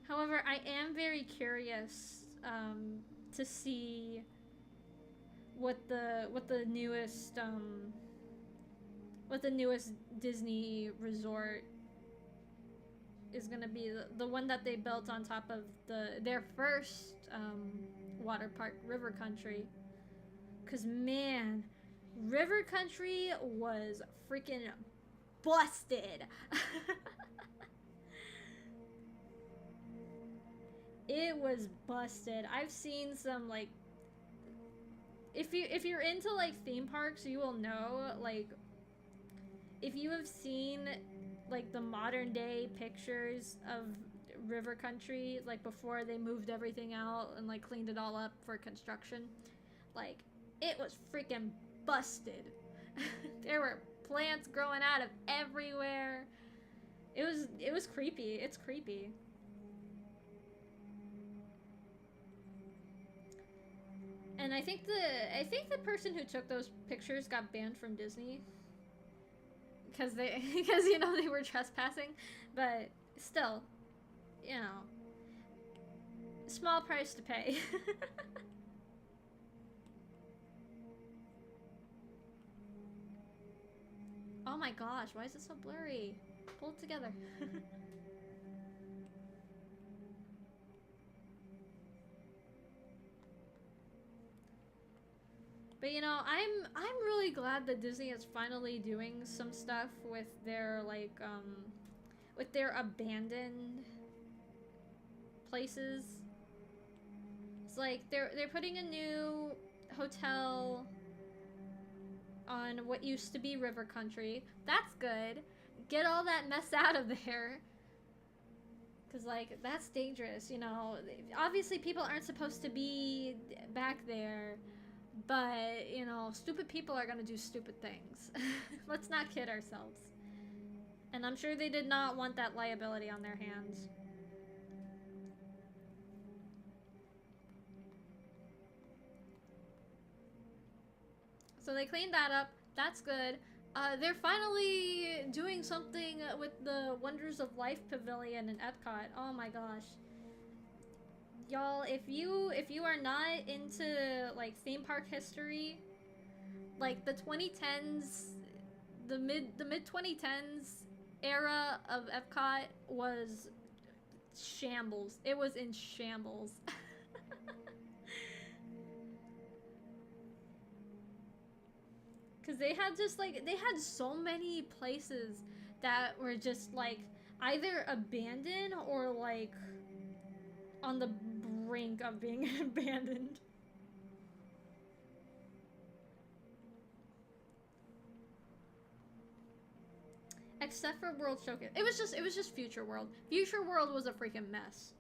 However, I am very curious to see what the newest Disney resort is gonna be. The one that they built on top of their first water park, River Country. 'Cause man, River Country was freaking busted. It was busted. I've seen some, like, if you're into like theme parks, you will know, like, if you have seen like the modern day pictures of river country, like before they moved everything out and like cleaned it all up for construction, like, it was freaking busted. There were plants growing out of everywhere. It was creepy. It's creepy. And I think the person who took those pictures got banned from Disney because you know, they were trespassing, but still, you know, small price to pay. Oh my gosh, why is it so blurry? Pull it together. But you know, I'm really glad that Disney is finally doing some stuff with their like with their abandoned places. It's like they're putting a new hotel on what used to be river country. That's good. Get all that mess out of there. Cause like, that's dangerous, you know. Obviously people aren't supposed to be back there. But, you know, stupid people are gonna do stupid things. Let's not kid ourselves. And I'm sure they did not want that liability on their hands. So they cleaned that up. That's good. They're finally doing something with the Wonders of Life Pavilion in Epcot. Oh my gosh. Y'all, if you are not into like theme park history, like the 2010s, the mid 2010s era of Epcot was shambles. It was in shambles. Cause they had so many places that were just like either abandoned or like on the brink of being abandoned. Except for World Showcase. It was just Future World. Future World was a freaking mess.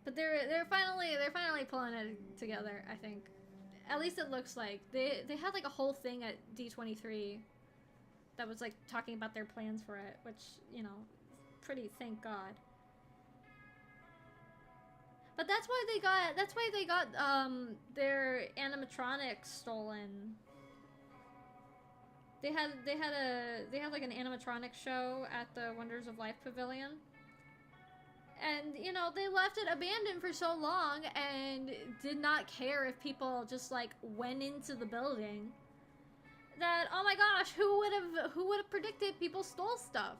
But they're finally pulling it together, I think. At least it looks like. They had like a whole thing at D23 that was like talking about their plans for it, which, you know, pretty, thank God. But that's why they got their animatronics stolen. They had like an animatronics show at the Wonders of Life Pavilion. And, you know, they left it abandoned for so long and did not care if people just like went into the building. That, oh my gosh, who would have predicted people stole stuff?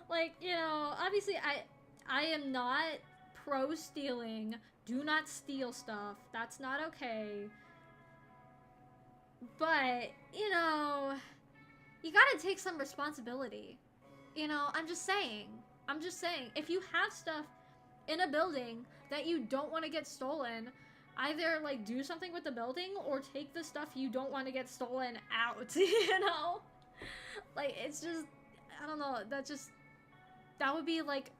Like, you know, obviously I am not pro stealing. Do not steal stuff. That's not okay. But, you know, you gotta take some responsibility. You know, I'm just saying, if you have stuff in a building that you don't want to get stolen, either like do something with the building or take the stuff you don't want to get stolen out, you know? Like, it's just, I don't know, that would be like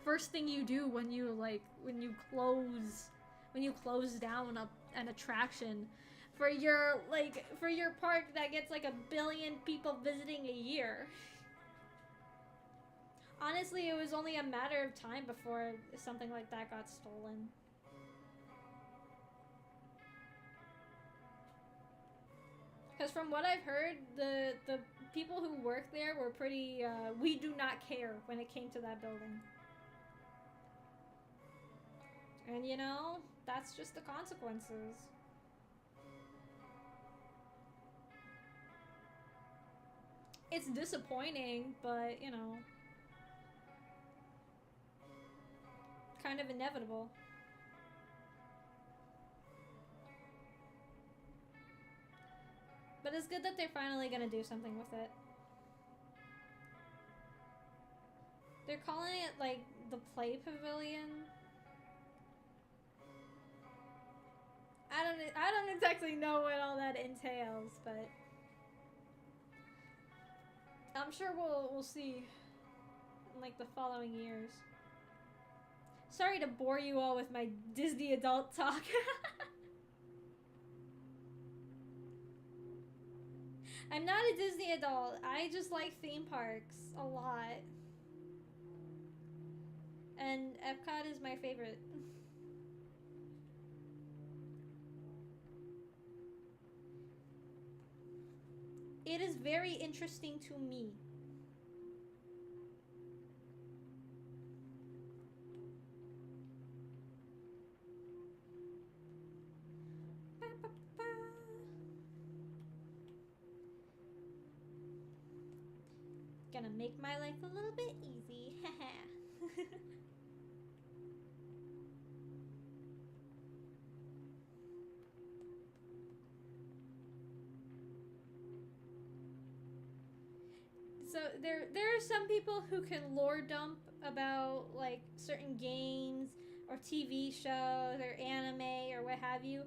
first thing you do when you close down an attraction for your park that gets like 1 billion people visiting a year. Honestly, it was only a matter of time before something like that got stolen. Because from what I've heard, the people who work there were pretty, we do not care when it came to that building. And you know, that's just the consequences. It's disappointing, but you know, kind of inevitable. But it's good that they're finally gonna do something with it. They're calling it like the Play Pavilion. I don't exactly know what all that entails, but I'm sure we'll see in like the following years. Sorry to bore you all with my Disney adult talk. I'm not a Disney adult. I just like theme parks a lot. And Epcot is my favorite. It is very interesting to me. Gonna make my life a little bit easy. So there are some people who can lore dump about like certain games or TV shows or anime or what have you.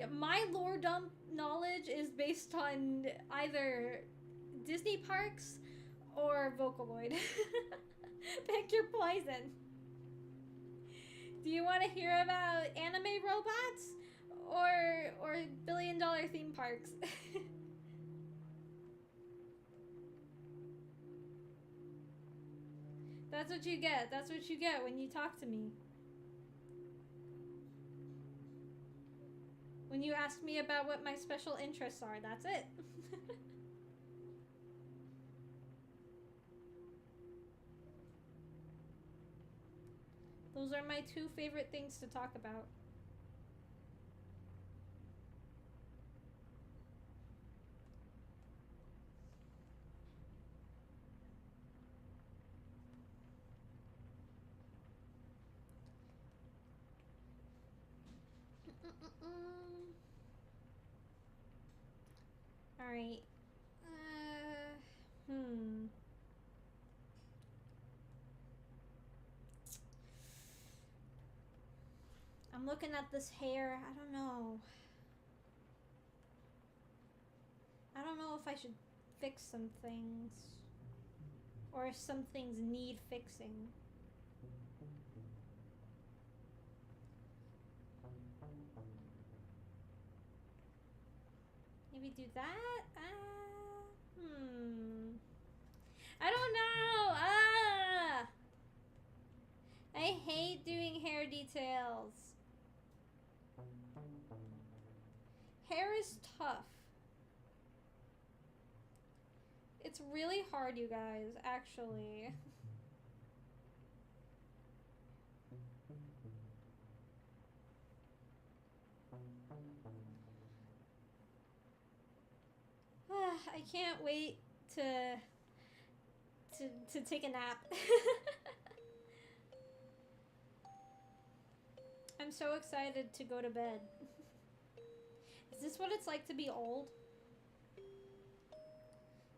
My lore dump knowledge is based on either Disney parks or Vocaloid. Pick your poison. Do you want to hear about anime robots or billion-dollar theme parks? That's what you get. That's what you get when you talk to me. When you ask me about what my special interests are, that's it. Those are my two favorite things to talk about. Alright. I'm looking at this hair. I don't know. I don't know if I should fix some things. Or if some things need fixing. Maybe do that? I don't know! I hate doing hair details. Hair is tough. It's really hard, you guys, actually. I can't wait to take a nap. I'm so excited to go to bed. Is this what it's like to be old?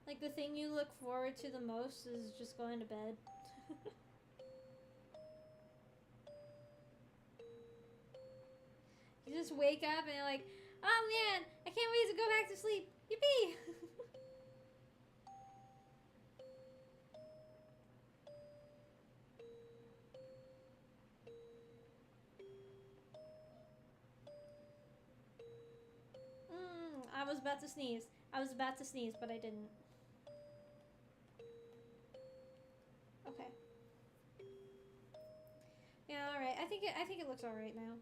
Like the thing you look forward to the most is just going to bed. You just wake up and you're like, oh man, I can't wait to go back to sleep. Yippee! I was about to sneeze. I was about to sneeze, but I didn't. Okay. Yeah, all right. I think it looks all right now.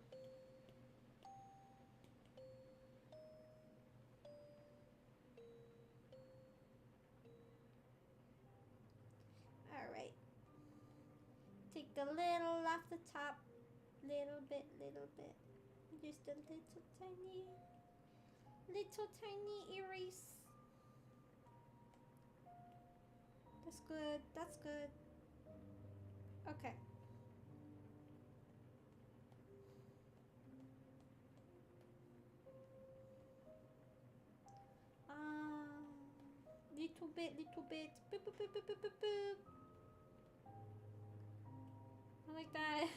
All right. Take the little off the top, little bit. Just a little tiny erase. That's good. That's good. Okay. Little bit. Boop, boop, boop, boop, boop, boop. like that.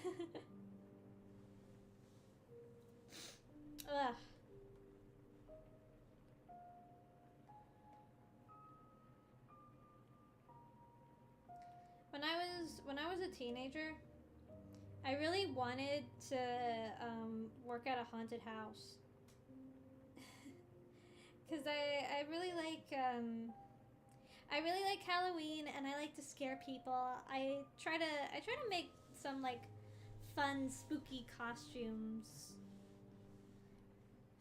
Ugh. When I was a teenager, I really wanted to work at a haunted house. Cause I really like Halloween and I like to scare people. I try to make some like fun spooky costumes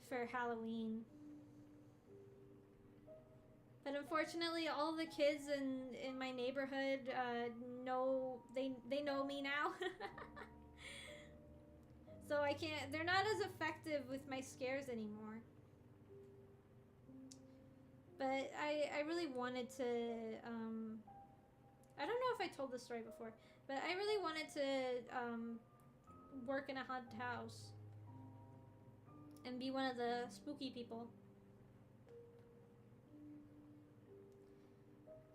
for Halloween. But unfortunately, all the kids in my neighborhood know they know me now. So I can't. They're not as effective with my scares anymore. But I really wanted to. I don't know if I told this story before, but I really wanted to work in a haunted house and be one of the spooky people.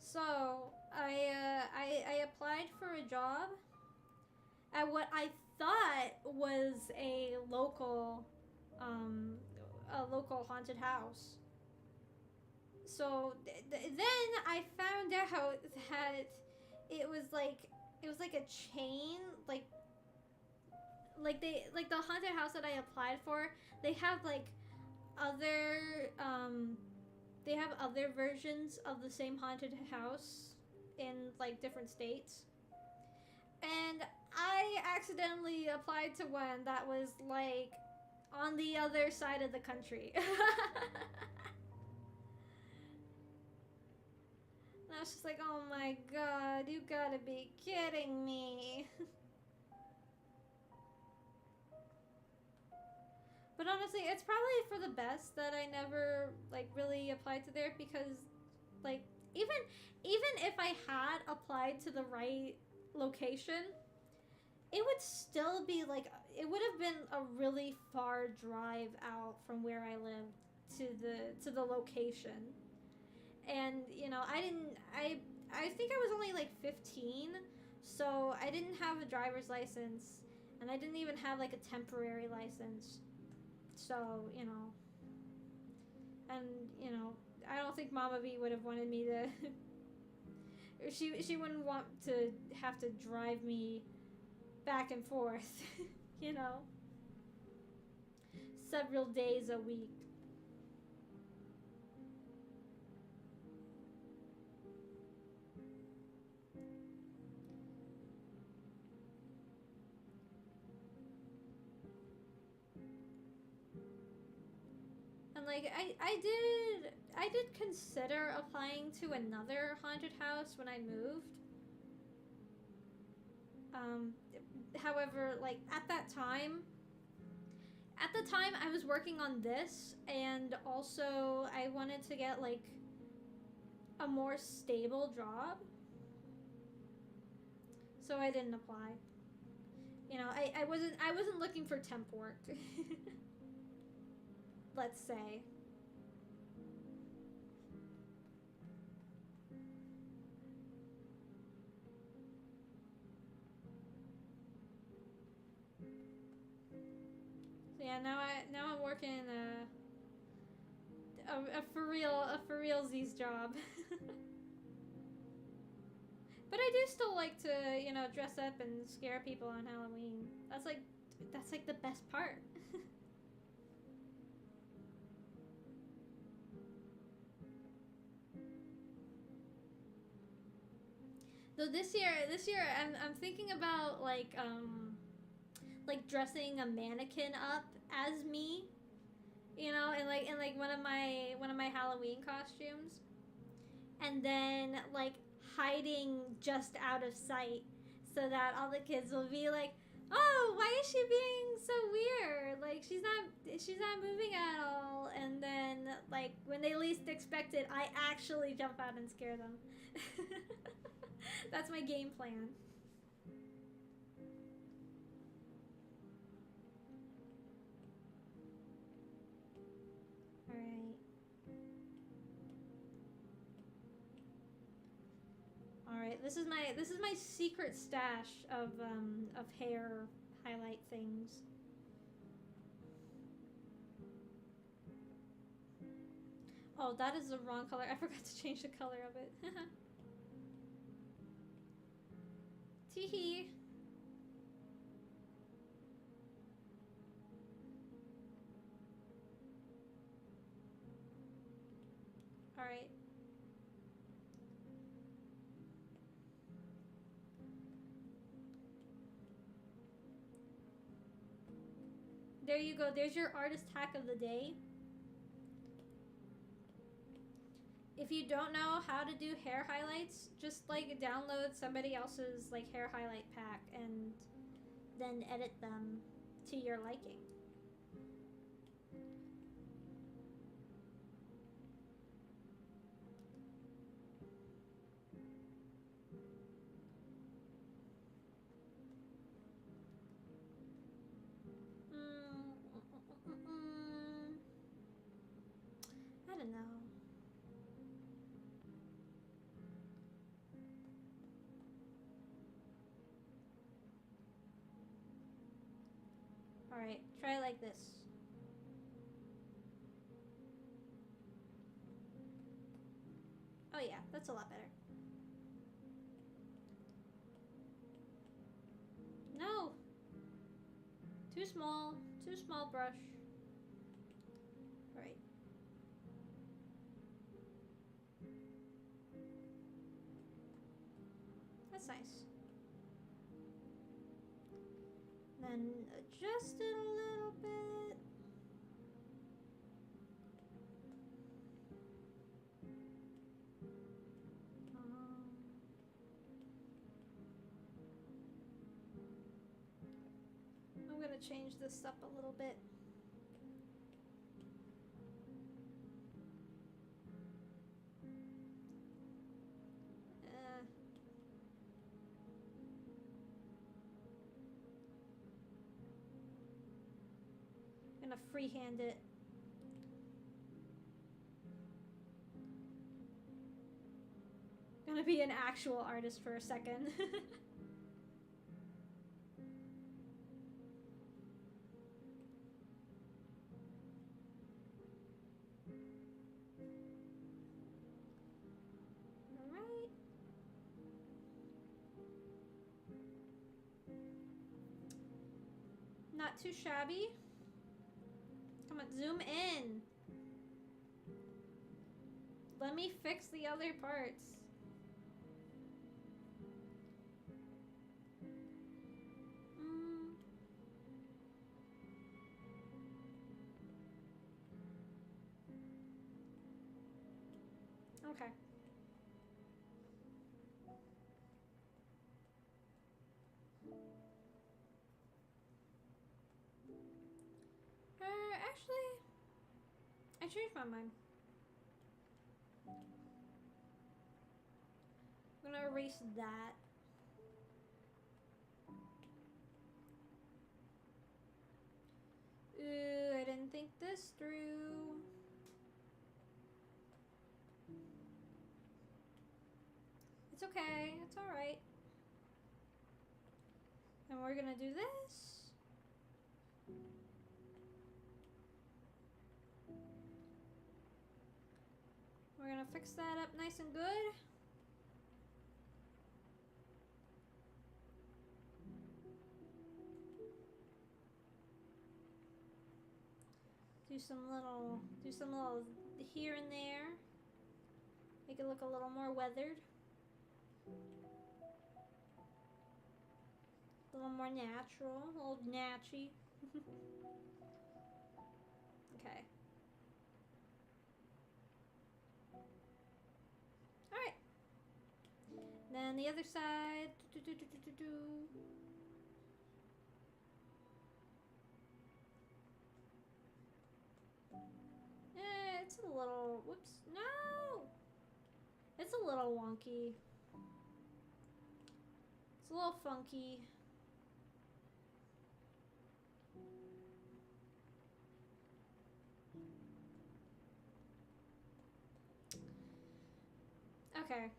So I applied for a job at what I thought was a local haunted house. So then I found out that it was like a chain, like the haunted house that I applied for. They have like other they have other versions of the same haunted house in like different states. And I accidentally applied to one that was like on the other side of the country. And I was just like, oh my god, you gotta be kidding me. But honestly, it's probably for the best that I never like really applied to there, because like even if I had applied to the right location, it would still be like, it would have been a really far drive out from where I lived to the location. And you know, I think I was only like 15, so I didn't have a driver's license, and I didn't even have like a temporary license. So, you know, and you know, I don't think Mama V would have wanted me to she wouldn't want to have to drive me back and forth, you know, several days a week. And like I did consider applying to another haunted house when I moved. However, like at the time I was working on this, and also I wanted to get like a more stable job. So I didn't apply. You know, I wasn't looking for temp work. Let's say. So yeah, now I'm working a for realsies job. But I do still like to, you know, dress up and scare people on Halloween. That's like the best part. Though this year I'm thinking about like dressing a mannequin up as me, you know, in like one of my Halloween costumes, and then like hiding just out of sight, so that all the kids will be like, oh, why is she being so weird? Like she's not moving at all. And then like when they least expect it, I actually jump out and scare them. That's my game plan. Alright, This is my secret stash of hair highlight things. Oh, that is the wrong color. I forgot to change the color of it. Teehee. Alright. There you go. There's your artist hack of the day. If you don't know how to do hair highlights, just like download somebody else's like hair highlight pack and then edit them to your liking. I don't know. Alright, try it like this. Oh yeah, that's a lot better. No! Too small brush. Alright. That's nice. Then adjust it a little bit. I'm gonna change this up a little bit. I'm gonna freehand it. I'm gonna be an actual artist for a second. Alright. Not too shabby. Come on, zoom in. Let me fix the other parts. Okay. Actually, I changed my mind. I'm gonna erase that. Ooh, I didn't think this through. It's okay, it's alright. And we're gonna do this. We're gonna fix that up nice and good. Do some little here and there. Make it look a little more weathered. A little more natural, a little natchy. Okay. Alright. Then the other side. It's a little, whoops, no! It's a little wonky. It's a little funky. Okay.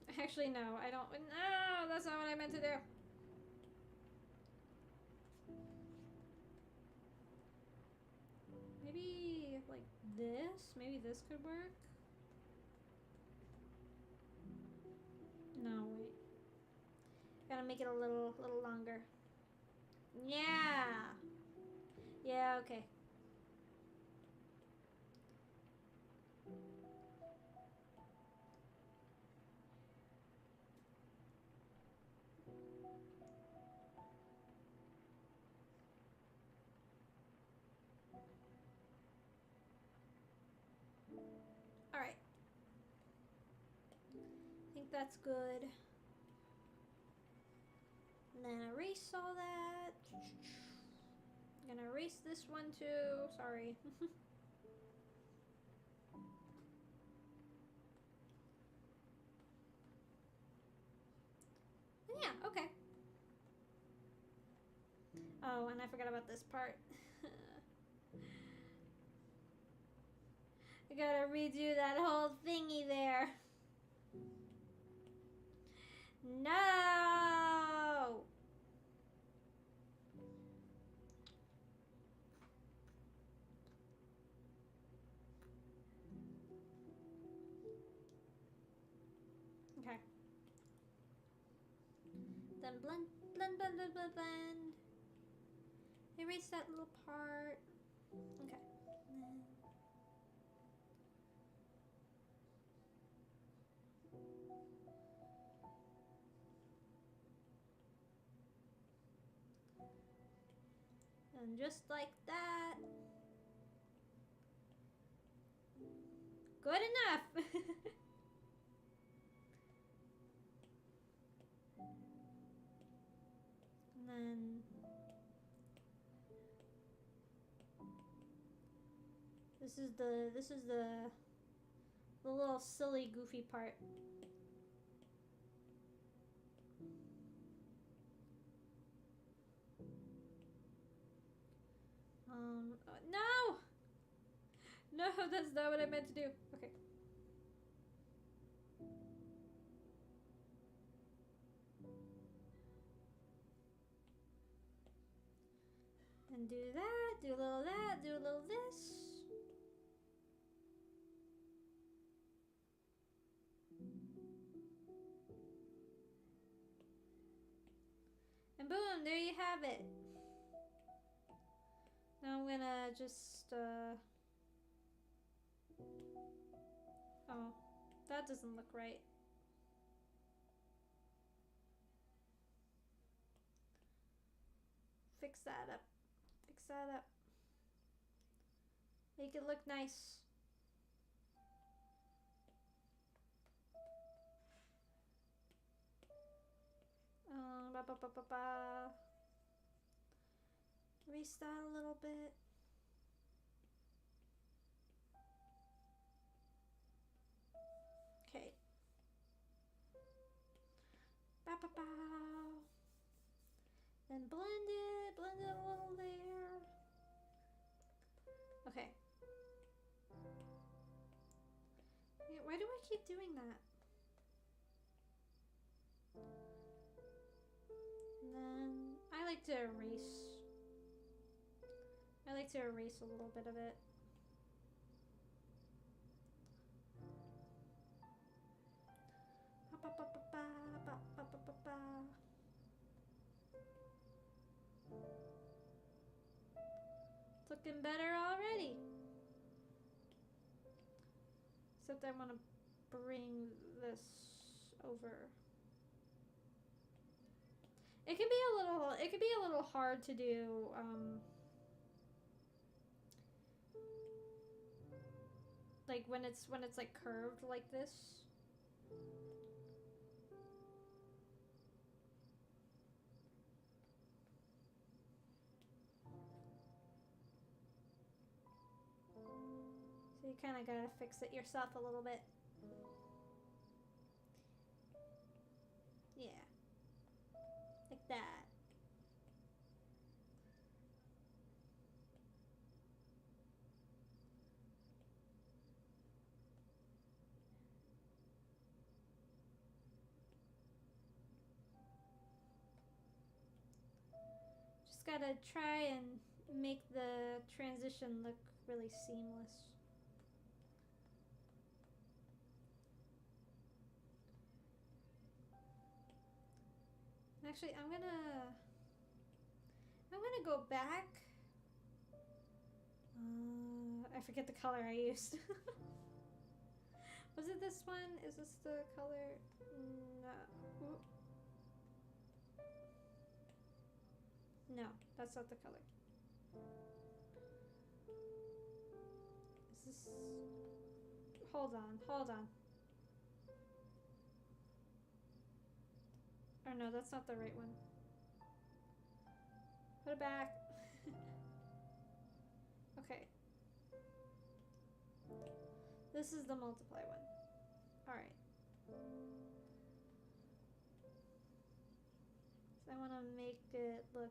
I Actually, no, I don't. No, that's not what I meant to do. Maybe like this? Maybe this could work? No, wait. Gotta make it a little longer. Yeah. Yeah, okay. Alright. I think that's good. And then erase all that. I'm gonna erase this one too. Sorry. Yeah, okay. Oh, and I forgot about this part. I gotta redo that whole thingy there. No! Okay. Then blend, blend, blend, blend, blend, blend. Erase that little part. Okay. And just like that. Good enough. And then this is the little silly goofy part. No! No, that's not what I meant to do. Okay. And do that, do a little that, do a little this. And boom, there you have it. Now I'm gonna just, oh, that doesn't look right. Fix that up. Fix that up. Make it look nice. Ba ba ba ba ba. Erase that a little bit. Okay. Ba ba ba. Then blend it a little there. Okay. Yeah, why do I keep doing that? And then I like to erase. I like to erase a little bit of it. Ba, ba, ba, ba, ba, ba, ba, ba, ba, ba. It's looking better already. Except I want to bring this over. It can be a little hard to do like when it's like curved like this. So you kind of gotta fix it yourself a little bit. Yeah. Like that. Just gotta try and make the transition look really seamless. Actually, I'm gonna go back. I forget the color I used. Was it this one? Is this the color? No. Oop. No, that's not the color. Is this... Hold on, hold on. Oh no, that's not the right one. Put it back. Okay. This is the multiply one. Alright. So I want to make it look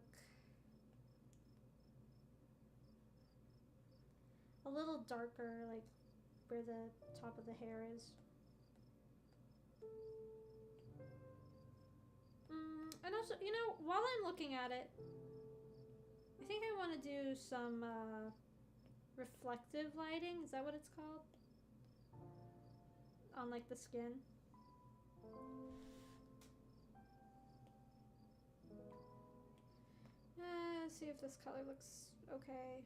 a little darker, like where the top of the hair is. And also, you know, while I'm looking at it, I think I want to do some reflective lighting. Is that what it's called? On like the skin. See if this color looks okay.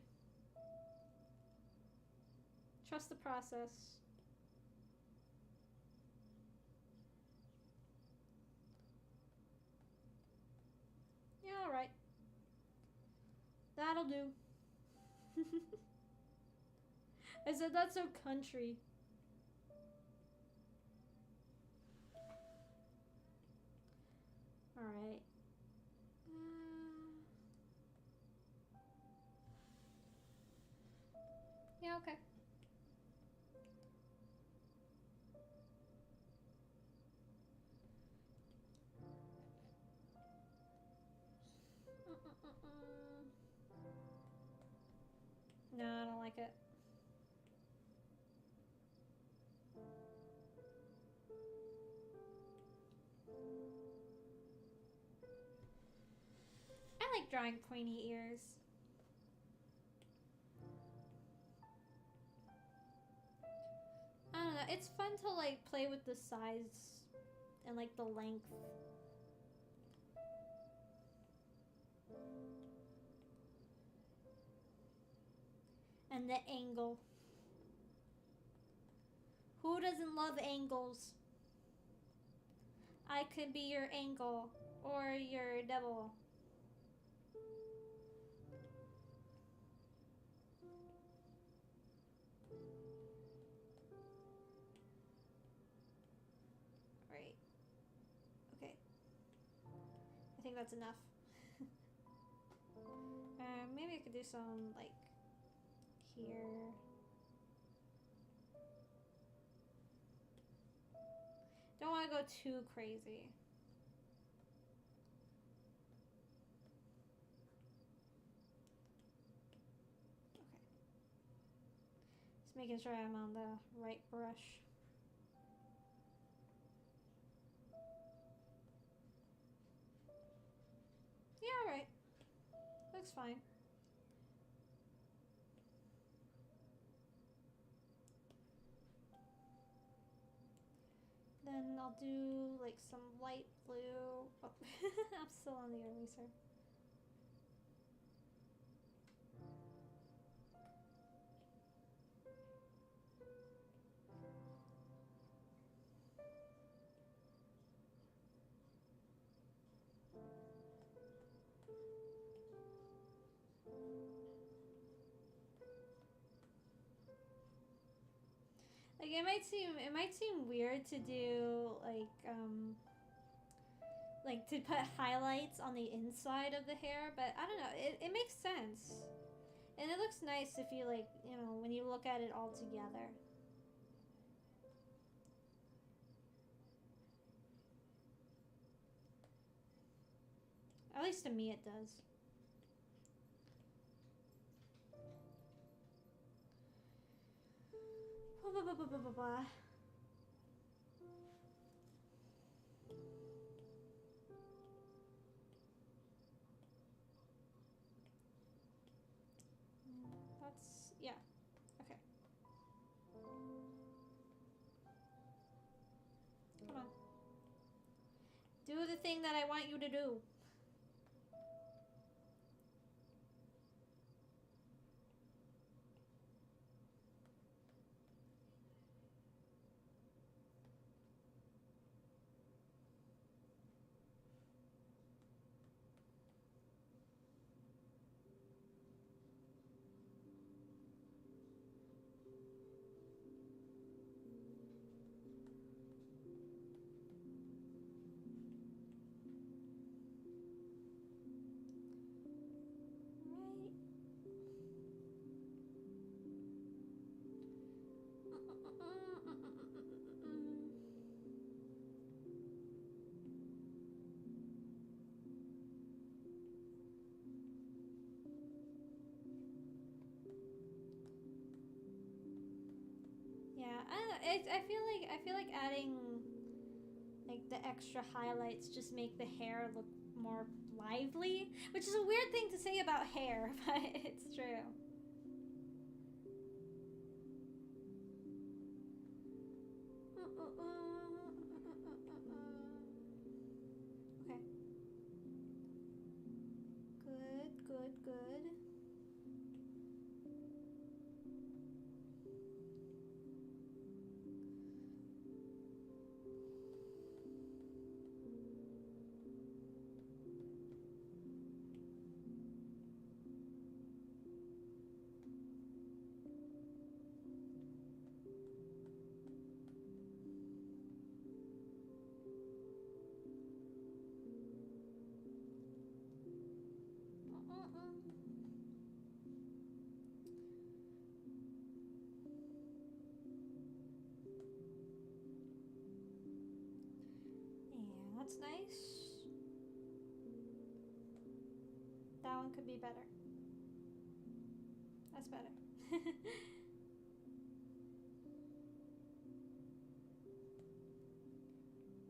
Trust the process. Yeah, alright. That'll do. I said that's so country. Alright. Yeah, okay. No, I don't like it. I like drawing pointy ears. I don't know, it's fun to like play with the size and like the length. And the angle. Who doesn't love angles? I could be your angle or your double. Right. Okay. I think that's enough. Maybe I could do some like here. Don't want to go too crazy. Okay. Just making sure I'm on the right brush. Yeah, alright. Looks fine. Then I'll do like some light blue. Oh, I'm still on the eraser. Like it might seem weird to do like to put highlights on the inside of the hair, but I don't know, it makes sense. And it looks nice if you like, you know, when you look at it all together. At least to me it does. Blah, blah, blah, blah, blah, blah. Yeah. Okay. Come on. Do the thing that I want you to do. Right. Yeah, I feel like adding like the extra highlights just make the hair look more lively, which is a weird thing to say about hair, but it's true. Okay. Good, good, good. Yeah, that's nice. That one could be better. That's better.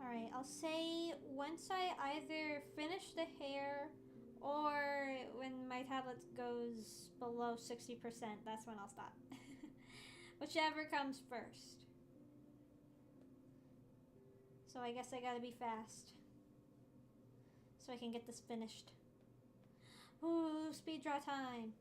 Alright, I'll say once I either finish the hair or when my tablet goes below 60%, that's when I'll stop. Whichever comes first. So I guess I gotta be fast. So I can get this finished. Ooh, speed draw time.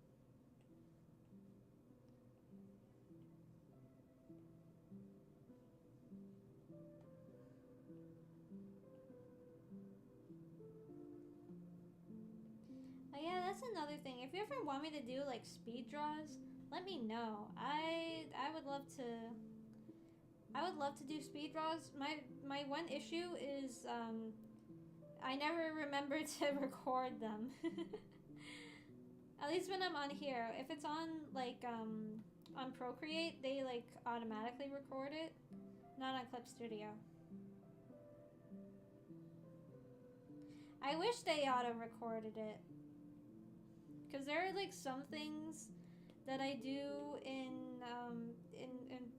Oh yeah, that's another thing. If you ever want me to do like speed draws, let me know. I would love to. I would love to do speed draws. My one issue is I never remember to record them. At least when I'm on here. If it's on like on Procreate, they like automatically record it. Not on Clip Studio. I wish they auto recorded it. Cause there are like some things that I do in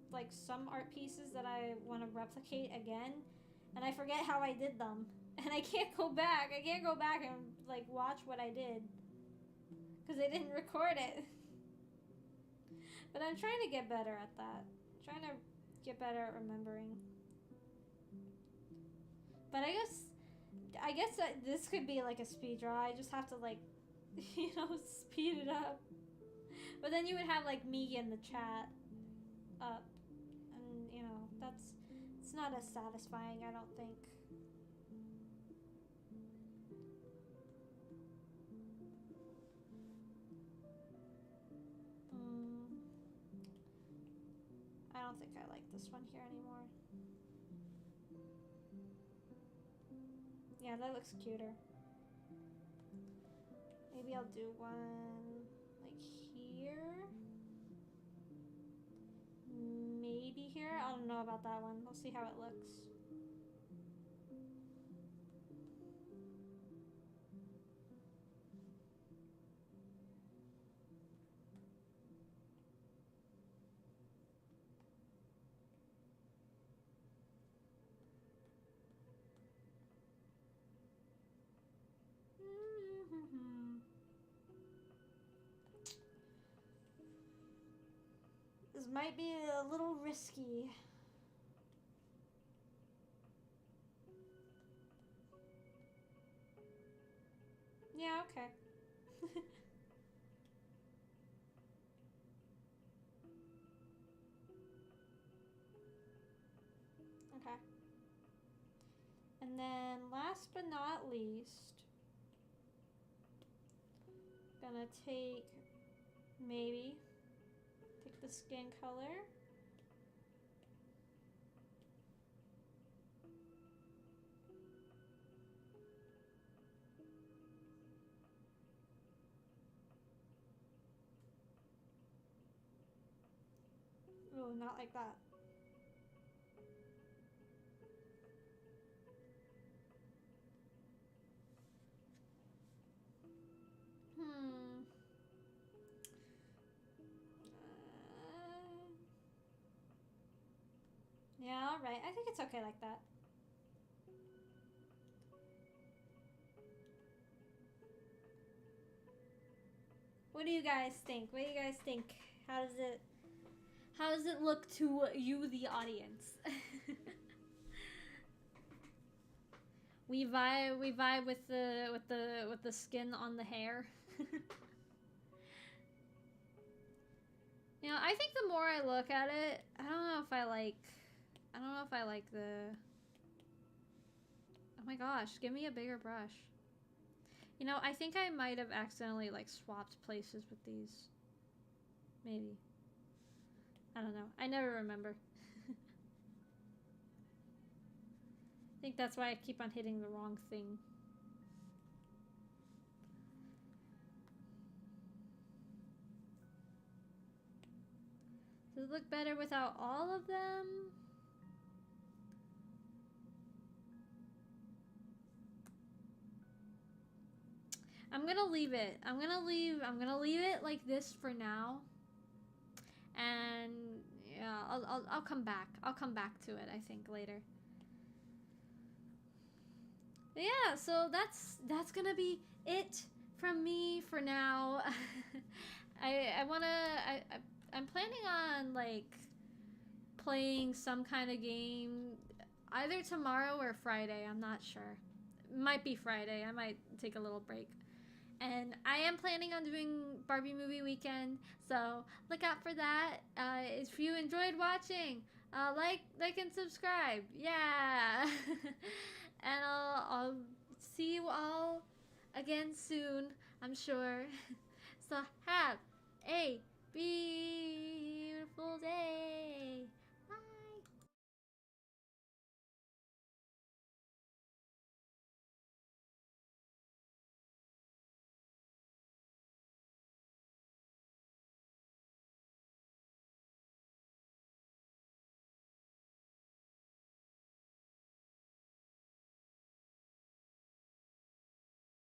like some art pieces that I want to replicate again, and I forget how I did them, and I can't go back. I can't go back and like watch what I did because they didn't record it. But I'm trying to get better at that. I'm trying to get better at remembering. But I guess that this could be like a speed draw. I just have to like, you know, speed it up. But then you would have like me in the chat up, and you know it's not as satisfying. I don't think. I don't think I like this one here anymore. Yeah, that looks cuter. Maybe I'll do one like here. Maybe here. I don't know about that one. We'll see how it looks. Those might be a little risky. Yeah, okay. Okay. And then last but not least, gonna take the skin color. Oh, not like that. Hmm. Yeah, alright. I think it's okay like that. What do you guys think? What do you guys think? How does it look to you, the audience? we vibe with the skin on the hair. You know, I think the more I look at it, I don't know if I like the... Oh my gosh, give me a bigger brush. You know, I think I might have accidentally, like, swapped places with these. Maybe. I don't know. I never remember. I think that's why I keep on hitting the wrong thing. Does it look better without all of them? I'm gonna leave it. I'm gonna leave it like this for now. And yeah, I'll come back. I'll come back to it, I think, later. But yeah, so that's gonna be it from me for now. I'm planning on like playing some kind of game either tomorrow or Friday. I'm not sure. It might be Friday. I might take a little break. And I am planning on doing Barbie movie weekend, so look out for that. If you enjoyed watching, like and subscribe. Yeah. And I'll see you all again soon, I'm sure. So have a beautiful day.